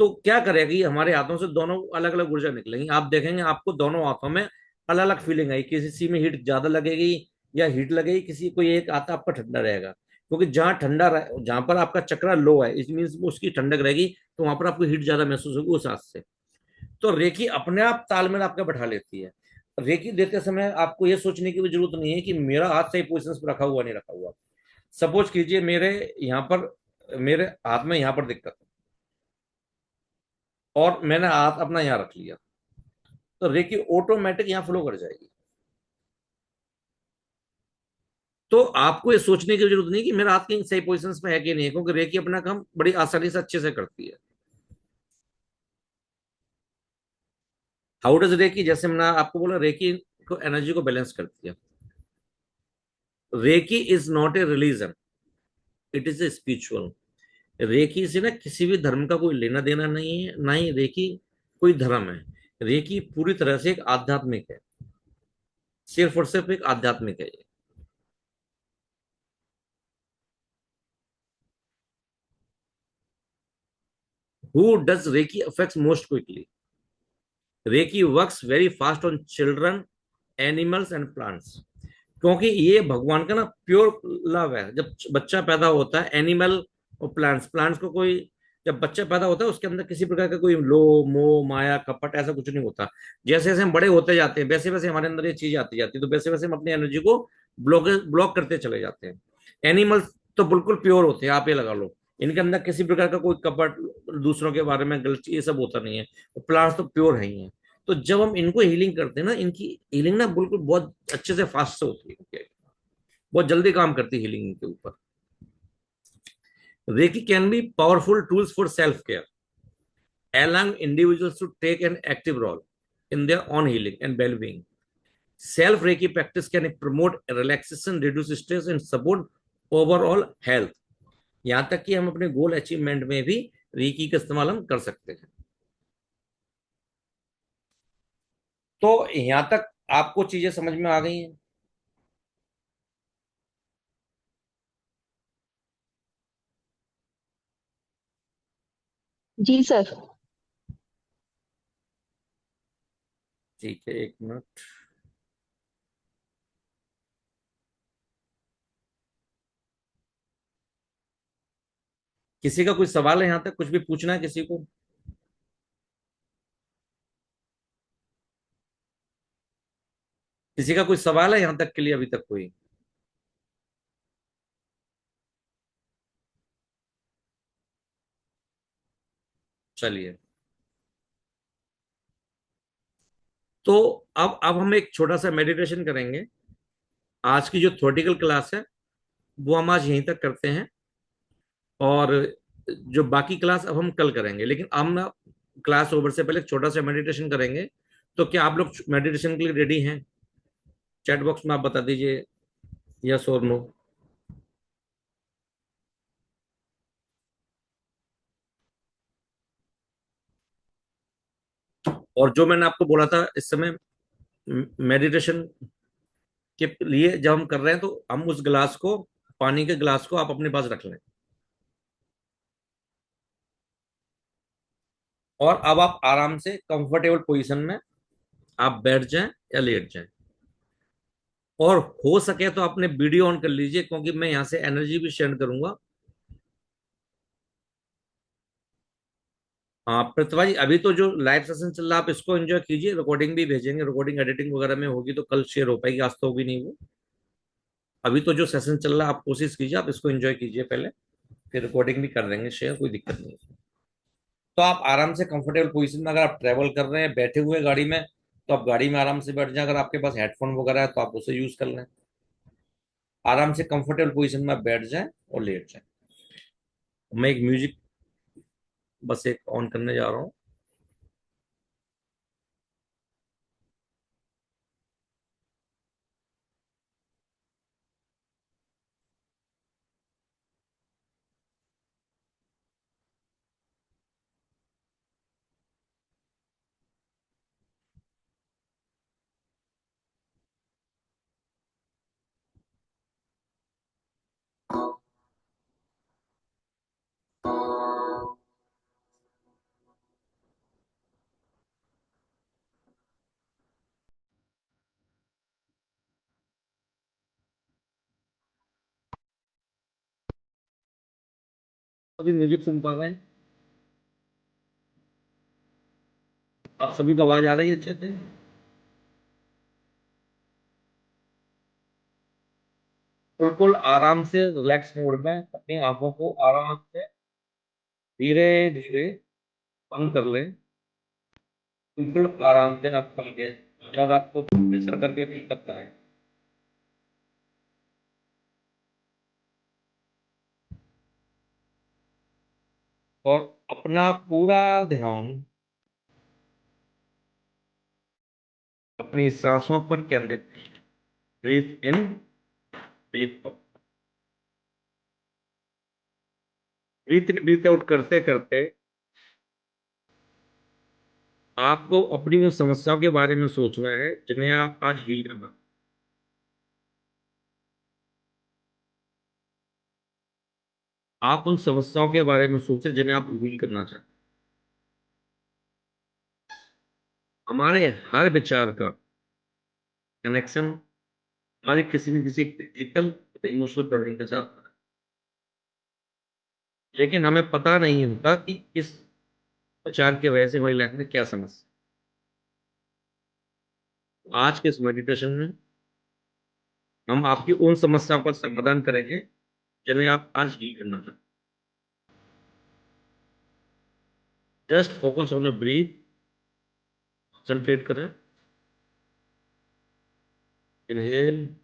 तो क्या करेगी, हमारे हाथों से दोनों अलग अलग ऊर्जा निकलेंगी। आप देखेंगे आपको दोनों हाथों में अलग अलग फीलिंग आई, किसी में हीट ज्यादा लगेगी या हीट लगेगी, किसी को एक हाथ आपका ठंडा रहेगा, क्योंकि जहां जहां पर आपका चक्रा लो है, इस मीन्स उसकी ठंडक रहेगी, तो वहां पर आपको हीट ज्यादा महसूस होगी उस हाथ से। तो रेकी अपने आप तालमेल आपका बैठा लेती है। रेकी देते समय आपको यह सोचने की भी जरूरत नहीं है कि मेरा हाथ सही पोजिशन पर रखा हुआ नहीं रखा हुआ। सपोज कीजिए मेरे यहाँ पर, मेरे हाथ में यहाँ पर दिक्कत है और मैंने हाथ अपना यहाँ रख लिया, तो रेकी ऑटोमेटिक यहाँ फ्लो कर जाएगी। तो आपको ये सोचने की जरूरत नहीं कि मेरा हाथ कहीं सही पोजिशन में है कि नहीं है, क्योंकि रेकी अपना काम बड़ी आसानी से अच्छे से करती है। हाउ डज रेकी, जैसे मैंने आपको बोला, रेकी को एनर्जी को बैलेंस करती है। Reiki is not a religion, it is a spiritual. Reiki से ना किसी भी धर्म का कोई लेना देना नहीं है, ना ही रेकी कोई धर्म है। रेकी पूरी तरह से एक आध्यात्मिक है, सिर्फ और सिर्फ एक आध्यात्मिक है ये। Who does reiki affects most quickly? Reiki works very fast on children, animals and plants, क्योंकि ये भगवान का ना प्योर लव है। जब बच्चा पैदा होता है, एनिमल और प्लांट्स, प्लांट्स को कोई, जब बच्चा पैदा होता है उसके अंदर किसी प्रकार का कोई लोभ मोह माया कपट ऐसा कुछ नहीं होता। जैसे जैसे हम बड़े होते जाते हैं वैसे वैसे हमारे अंदर ये चीज आती जाती है, तो वैसे वैसे हम अपनी एनर्जी को ब्लॉक ब्लॉक करते चले जाते हैं। एनिमल्स तो बिल्कुल प्योर होते हैं, आप ये लगा लो, इनके अंदर किसी प्रकार का कोई कपट, दूसरों के बारे में गलत ये सब होता नहीं है। प्लांट्स तो प्योर है ही है। तो जब हम इनको हीलिंग करते हैं ना, इनकी हीलिंग ना बिल्कुल बहुत अच्छे से फास्ट से होती है, बहुत जल्दी काम करती है हीलिंग के ऊपर। Reiki can be powerful tools for self care, allowing individuals to take an active role in their own healing and well-being. Self Reiki practice can promote relaxation, reduce stress, and support overall health. यहाँ तक कि हम अपने गोल achievement में भी recce का इस्तेमाल हम कर सकते हैं। तो यहाँ तक आपको चीजें समझ में आ गई हैं? जी सर। ठीक है, एक मिनट। किसी का कोई सवाल है यहाँ तक, कुछ भी पूछना है किसी को? किसी का कोई सवाल है यहाँ तक के लिए अभी तक कोई? चलिए, तो अब हम एक छोटा सा मेडिटेशन करेंगे। आज की जो थ्योरेटिकल क्लास है वो हम आज यहीं तक करते हैं, और जो बाकी क्लास अब हम कल करेंगे, लेकिन हम ना क्लास ओवर से पहले एक छोटा सा मेडिटेशन करेंगे। तो क्या आप लोग मेडिटेशन के लिए रेडी हैं? चैट बॉक्स में आप बता दीजिए यस और नो। और जो मैंने आपको बोला था इस समय, मेडिटेशन के लिए जब हम कर रहे हैं तो हम उस गिलास को, पानी के गिलास को आप अपने पास रख लें, और अब आप आराम से कंफर्टेबल पोजीशन में आप बैठ जाएं या लेट जाएं, और हो सके तो अपने वीडियो ऑन कर लीजिए, क्योंकि मैं यहाँ से एनर्जी भी शेयर करूंगा। हाँ प्रतिभा जी, अभी तो जो लाइव सेशन चल रहा है आप इसको एंजॉय कीजिए, रिकॉर्डिंग भी भेजेंगे, रिकॉर्डिंग एडिटिंग वगैरह में होगी तो कल शेयर हो पाएगी, आज तो होगी नहीं वो। अभी तो जो सेशन चल रहा है आप कोशिश कीजिए, आप इसको एंजॉय कीजिए पहले, फिर रिकॉर्डिंग भी कर देंगे शेयर, कोई दिक्कत नहीं है। तो आप आराम से कंफर्टेबल पोजीशन में, अगर आप ट्रेवल कर रहे हैं बैठे हुए गाड़ी में, तो आप गाड़ी में आराम से बैठ जाएं, अगर आपके पास हेडफोन वगैरह है तो आप उसे यूज कर लें। आराम से कंफर्टेबल पोजीशन में आप बैठ जाएं और लेट जाएं। मैं एक म्यूजिक बस एक ऑन करने जा रहा हूँ। अभी म्यूजिक सुन पा रहे हैं? आप सभी को आवाज आ रही है अच्छे से? बिल्कुल आराम से रिलैक्स मोड में अपनी आंखों को आराम से धीरे धीरे बंद कर लें। बिल्कुल आराम से आप समझे, अगर आपको प्रेशर करके भी सकता है। और अपना पूरा ध्यान अपनी सांसों पर केंद्रित, ब्रीथ इन, ब्रीथ आउट, ब्रीथ इन ब्रीथ आउट करते करते आपको अपनी उन समस्याओं के बारे में सोचना है जिन्हें आप आज हील करना। आप उन समस्याओं के बारे में सोचें जिन्हें आप हील करना चाहते हैं। हमारे हर विचार का कनेक्शन हमारे किसी न किसी फिजिकल इमोशनल प्रॉब्लम के साथ, लेकिन हमें पता नहीं होता कि इस विचार की वजह से हमारी लाइफ में क्या समस्या। आज के इस मेडिटेशन में हम आपकी उन समस्याओं का समाधान करेंगे जिन्हें आप आज हील करना चाहते हैं। Just focus on the breath, concentrate करें। इनहेल,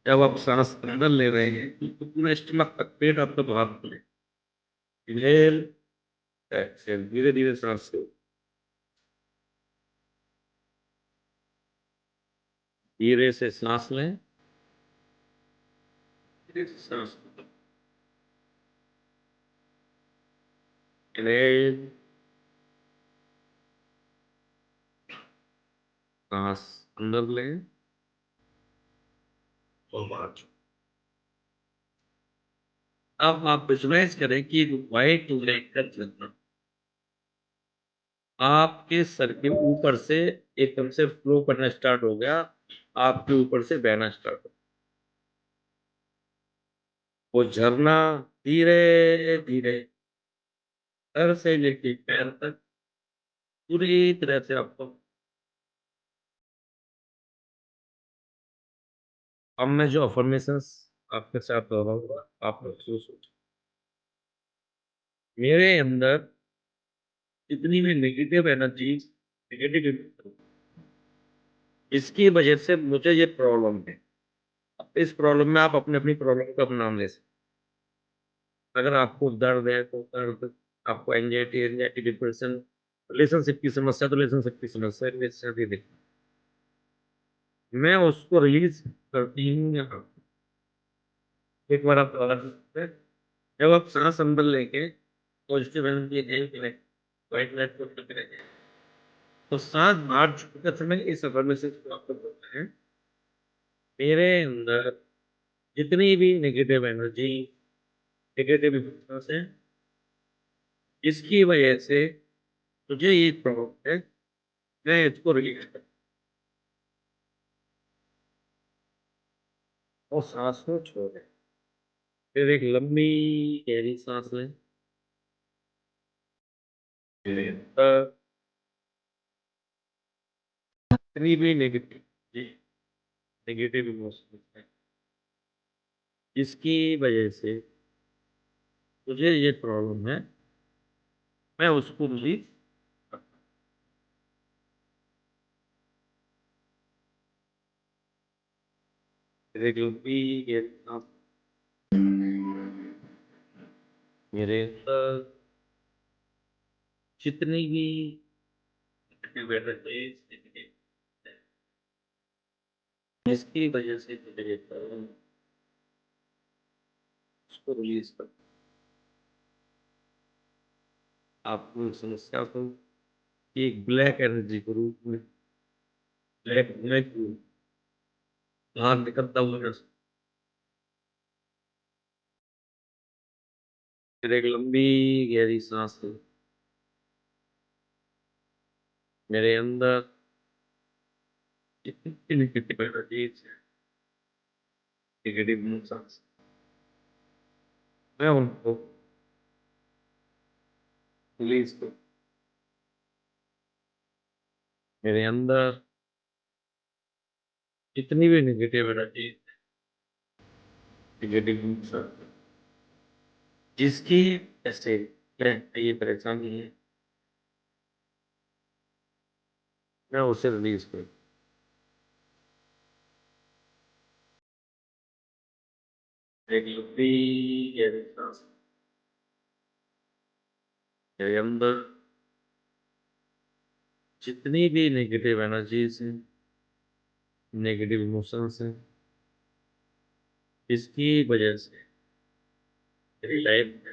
जब आप सांस अंदर ले रहे हैं तो पूरा स्टमक तक, पेट आपका बाहर खुले। इनहेल, एक्सहेल, धीरे धीरे सांस ले, धीरे से सांस लें, धीरे से सांस लें। इनहेल, सांस अंदर लें और बाहर छोड़ें। अब आप विजुलाइज करें कि व्हाइट लाइट का चलना आपके सर के ऊपर से एकदम से फ्लो करना स्टार्ट हो गया, आपके ऊपर से बहना स्टार्ट हो। वो झरना धीरे धीरे सर से लेके पैर तक पूरी तरह से आपको। अब मैं जो अफर्मेशंस आपके साथ दोहराऊंगा, आप महसूस हो, मेरे अंदर जितनी भी नेगेटिव एनर्जी, नेगेटिव, इसकी वजह से मुझे ये प्रॉब्लम है। अब इस प्रॉब्लम में आप अपने अपनी प्रॉब्लम का नाम ले सकते हैं। अगर आपको दर्द है तो दर्द, आपको एंजाइटी एंजाइटी डिप्रेशन, रिलेशनशिप की समस्या तो रिलेशनशिप की समस्या, रिलेशनशिप भी देखिए। मैं उसको रिलीज करती हूँ यहाँ। एक बार आप दोबारा सकते हैं। जब आप सांस अंदर लेके पॉजिटिव एनर्जी व्हाइट लाइट को करते रहेंगे तो सांस बाहर छोड़ते समय इस अफर्मेशन को आप करते हैं। मेरे अंदर जितनी भी नेगेटिव एनर्जी, नेगेटिव इमोशंस है, इसकी वजह से मुझे ये प्रॉब्लम है, मैं इसको रिलीज करता हूँ और सांस को छोड़े। फिर एक लंबी गहरी सांस लें। फिर जितनी भी नेगेटिव, नेगेटिव इमोशंस है, इसकी वजह से मुझे ये प्रॉब्लम है, मैं उसको रिलीज। फिर एक लंबी गहरी सांस मेरे अंदर जितनी भी negative energy, इसकी वजह से मुझे ये प्रॉब्लम, उसको रिलीज कर। आपको इस समस्या को एक ब्लैक एनर्जी के रूप में, ब्लैक ब्लैक बाहर निकलता हुआ नजर। फिर एक लंबी गहरी सांस लें। मेरे अंदर जितनी नेगेटिव एनर्जी, नेगेटिव इमोशंस, मैं उनको रिलीज करूँ। मेरे अंदर जितनी भी नेगेटिव एनर्जी, नेगेटिव जिसकी ऐसे मैं ये परेशानी है, मैं उसे रिलीज करूँ। एक लंबी गहरी सांस मेरे अंदर जितनी भी नेगेटिव एनर्जीज हैं, नेगेटिव इमोशंस हैं, इसकी वजह से मेरी लाइफ में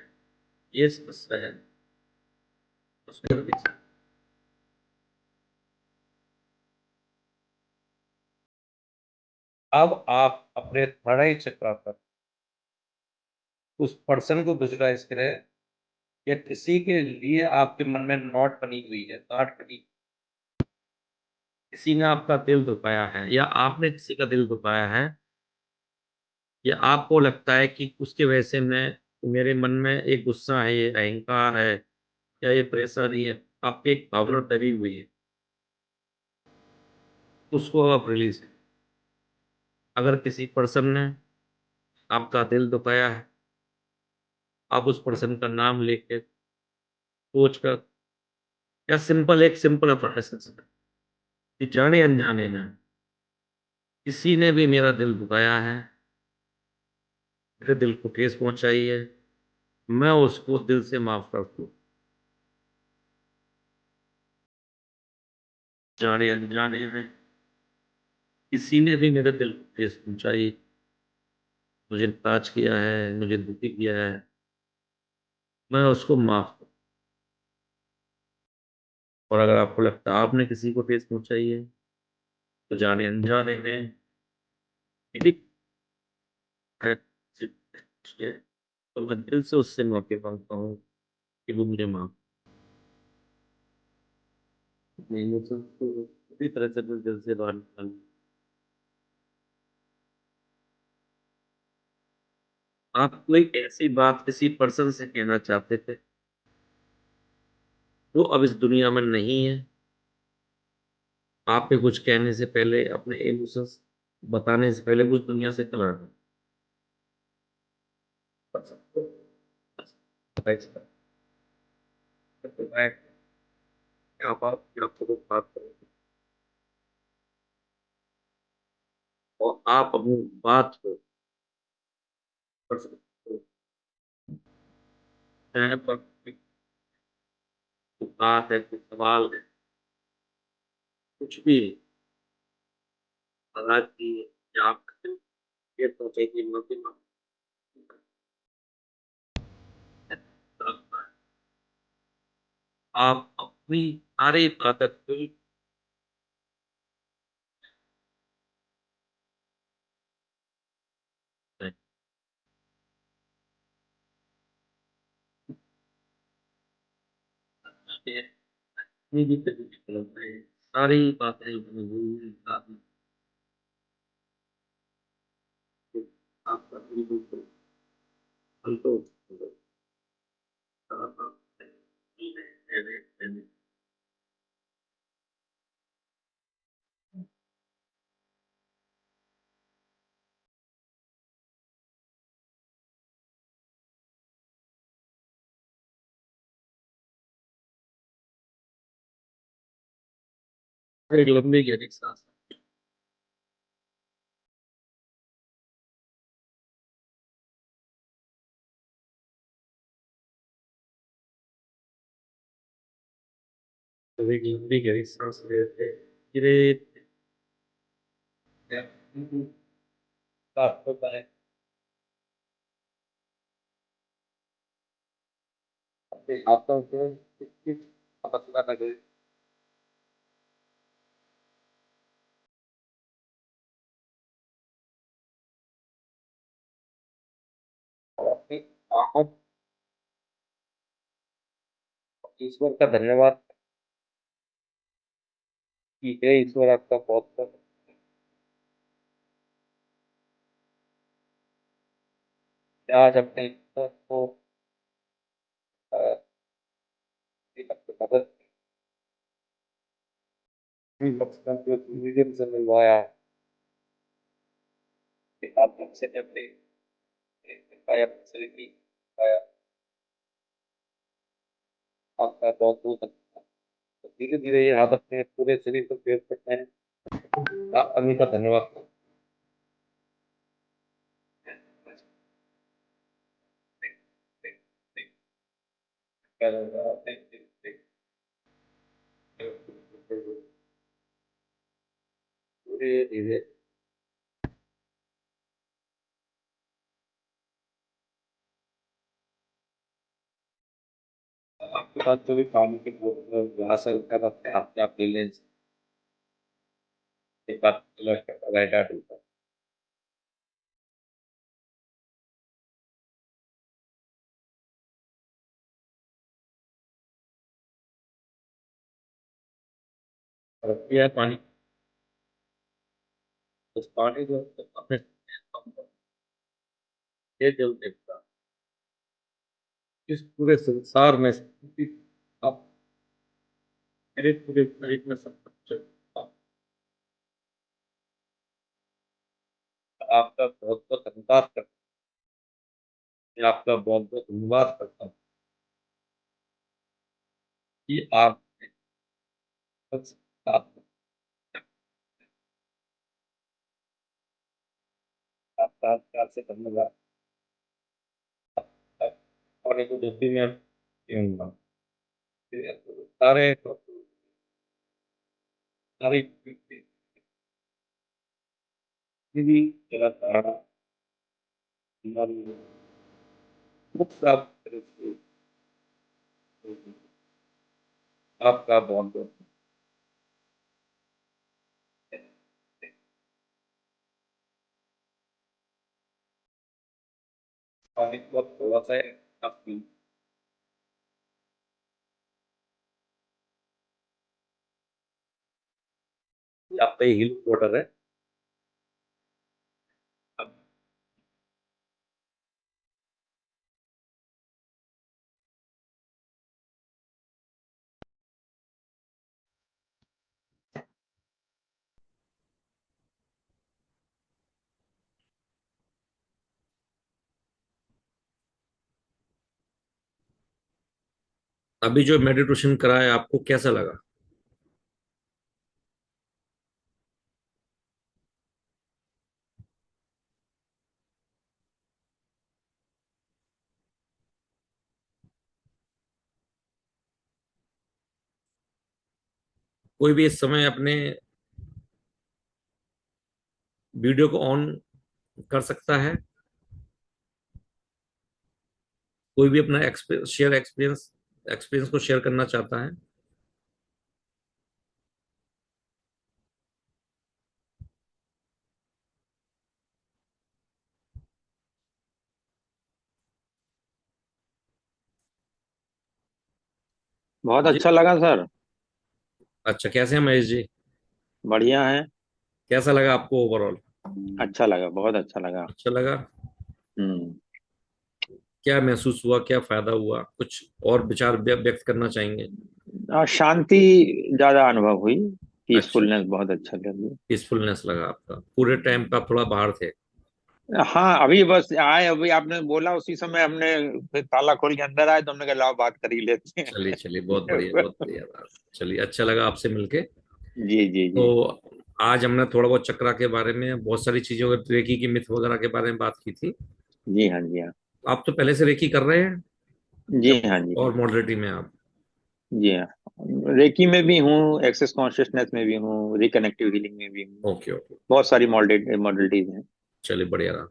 ये समस्या है, उसको release करूं। अब आप अपने थर्ड आई चक्र पर उस पर्सन को विजुलाइज करें या किसी के लिए आपके मन में नॉट बनी हुई है, गांठ बनी, किसी ने आपका दिल दुखाया है या आपने किसी का दिल दुखाया है, या आपको लगता है कि उसके वजह से मैं मेरे मन में एक गुस्सा है, ये अहंकार है या ये परेशानी है, आपकी एक भावना दबी हुई है, उसको आप रिलीज। अगर किसी पर्सन ने आपका दिल दुखाया है, आप उस पर्सन का नाम लेके सोच कर या सिंपल एक सिंपल अफर्मेशन कि जाने अनजाने में किसी ने भी मेरा दिल दुखाया है, मेरे दिल को ठेस पहुंचाई है, मैं उसको दिल से माफ कर दूं। जाने अनजाने में किसी ने भी मेरे दिल को ठेस पहुंचाई, मुझे नाराज किया है, मुझे दुखी किया है, मैं उसको माफ कर। और अगर आपको लगता है आपने किसी को ठेस पहुंचाई है, तो जाने अनजाने में मेरी है, तो मैं दिल से उससे माफी मांगता हूँ कि वो मुझे माफ। नहीं वो तो पूरी तरह से मैं दिल से बाहर निकाल। आप कोई ऐसी बात किसी पर्सन से कहना चाहते थे वो अब इस दुनिया में नहीं है, आपके कुछ कहने से पहले, अपने इमोशंस बताने से पहले कुछ दुनिया से चला गया। मैं क्या बात की आपको कुछ बात करूं और आप अपनी बात को कर सकते हो, चाहे पर कोई बात है, कोई सवाल है, कुछ भी हालात की या आप ये सोचे कि माफी मांगना, आप अपनी सारी ताकत को भी तरीके से लगता है, सारी बातें आपका बिल्कुल संतोष एक लंबी गहरी सांस एक लंबी गहरी सांस लेते धीरे साफ होता है, अपने हाथों से पतला लगे और अपनी आंखों, ईश्वर का धन्यवाद कि हे ईश्वर आपका बहुत बहुत आज अपने तो अ, एक मदद भी म्यूजियम से मिलवाया है। एक आप से अपने पाया फैसिलिटी पाया आपका बहुत बहुत धीरे धीरे ये आदत अपने पूरे शरीर को प्रयोग करते हैं। अभी का धन्यवाद। धीरे धीरे आपके पास जो भी काम के हासिल कर रहे हैं आपके आप ले लें। एक बात राइट आउट होता है। और ये है पानी। उस पानी को अपने ये जल देता इस पूरे संसार में आप मेरे पूरे शरीर में सब कुछ आपका बहुत बहुत धन्यवाद करता हूँ। आपका बहुत बहुत धन्यवाद करता हूँ कि आप आप आपका प्यार से धन्यवाद। और एक जब भी मैं पीऊंगा सारे सारी भी चलाता खूब साफ आपका बहुत बहुत पानी बहुत थोड़ा सा है आपकी आपका ये हिल वाटर है। अब अभी जो मेडिटेशन करा है आपको कैसा लगा? कोई भी इस समय अपने वीडियो को ऑन कर सकता है। कोई भी अपना एक्सपीरियंस को शेयर करना चाहता है। बहुत जी। अच्छा लगा सर। अच्छा, कैसे हैं महेश जी? बढ़िया है। कैसा लगा आपको ओवरऑल? अच्छा लगा, बहुत अच्छा लगा। अच्छा लगा। हम्म। क्या महसूस हुआ, क्या फायदा हुआ, कुछ और विचार व्यक्त करना चाहेंगे? शांति ज्यादा अनुभव हुई। अच्छा, पीसफुलनेस बहुत अच्छा लगी। पीसफुलनेस लगा आपका? पूरे टाइम का थोड़ा बाहर थे? हाँ, अभी बस आए, अभी आपने बोला उसी समय हमने फिर ताला खोल के अंदर आए तो हमने कहा लाओ बात कर ही लेते चलिए हैं। चलिए, बहुत बढ़िया, बहुत बढ़िया बात। चलिए, अच्छा लगा आपसे मिलके। जी जी जी। तो आज हमने थोड़ा बहुत चक्रा के बारे में, बहुत सारी चीजों, रेकी की मिथ वगैरह के बारे में बात की थी। जी हाँ, जी हाँ। आप तो पहले से रेकी कर रहे हैं जी या हाँ, जी हाँ। और मॉडलिटी में आप? जी हाँ। रेकी में भी हूँ, एक्सेस कॉन्शियसनेस में भी हूँ, रिकनेक्टिव हीलिंग में भी हूँ। Okay okay. बहुत सारी मॉडलिटीज हैं। चलिए, बढ़िया रहा।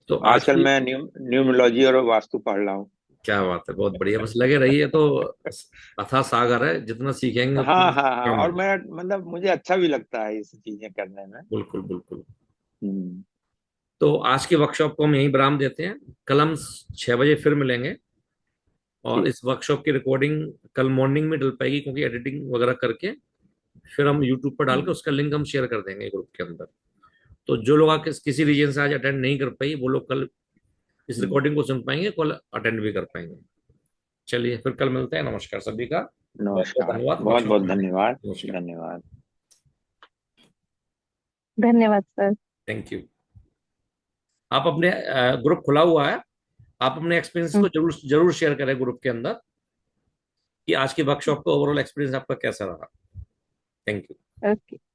तो आज आजकल की मैं न्यूमरोलॉजी और वास्तु पढ़ रहा हूँ। क्या बात है, बहुत बढ़िया, बस लगे रहिए। तो अथाह सागर है, जितना सीखेंगे उतना हाँ हाँ हाँ, कम और है। मैं मतलब मुझे अच्छा भी लगता है इस चीजें करने में। बिल्कुल बिल्कुल। हम्म। तो आज की वर्कशॉप को हम यहीं विराम देते हैं। कल हम 6 बजे फिर मिलेंगे। और ठीक। इस वर्कशॉप की रिकॉर्डिंग कल मॉर्निंग में डल पाएगी, क्योंकि एडिटिंग वगैरह करके फिर हम यूट्यूब पर डाल के हम्म। उसका लिंक हम शेयर कर देंगे ग्रुप के अंदर। तो जो लोग किसी रीजन से आज अटेंड नहीं कर पाई, वो लोग कल इस रिकॉर्डिंग को सुन पाएंगे, कॉल अटेंड भी कर पाएंगे। चलिए फिर कल मिलते हैं। नमस्कार सभी का। नमस्कार, धन्यवाद। बहुत बहुत धन्यवाद। नमस्कार। धन्यवाद। धन्यवाद सर। Thank you. आप अपने ग्रुप खुला हुआ है, आप अपने एक्सपीरियंस को जरूर जरूर शेयर करें ग्रुप के अंदर कि आज की वर्कशॉप का ओवरऑल एक्सपीरियंस आपका कैसा रहा। Thank you. ओके।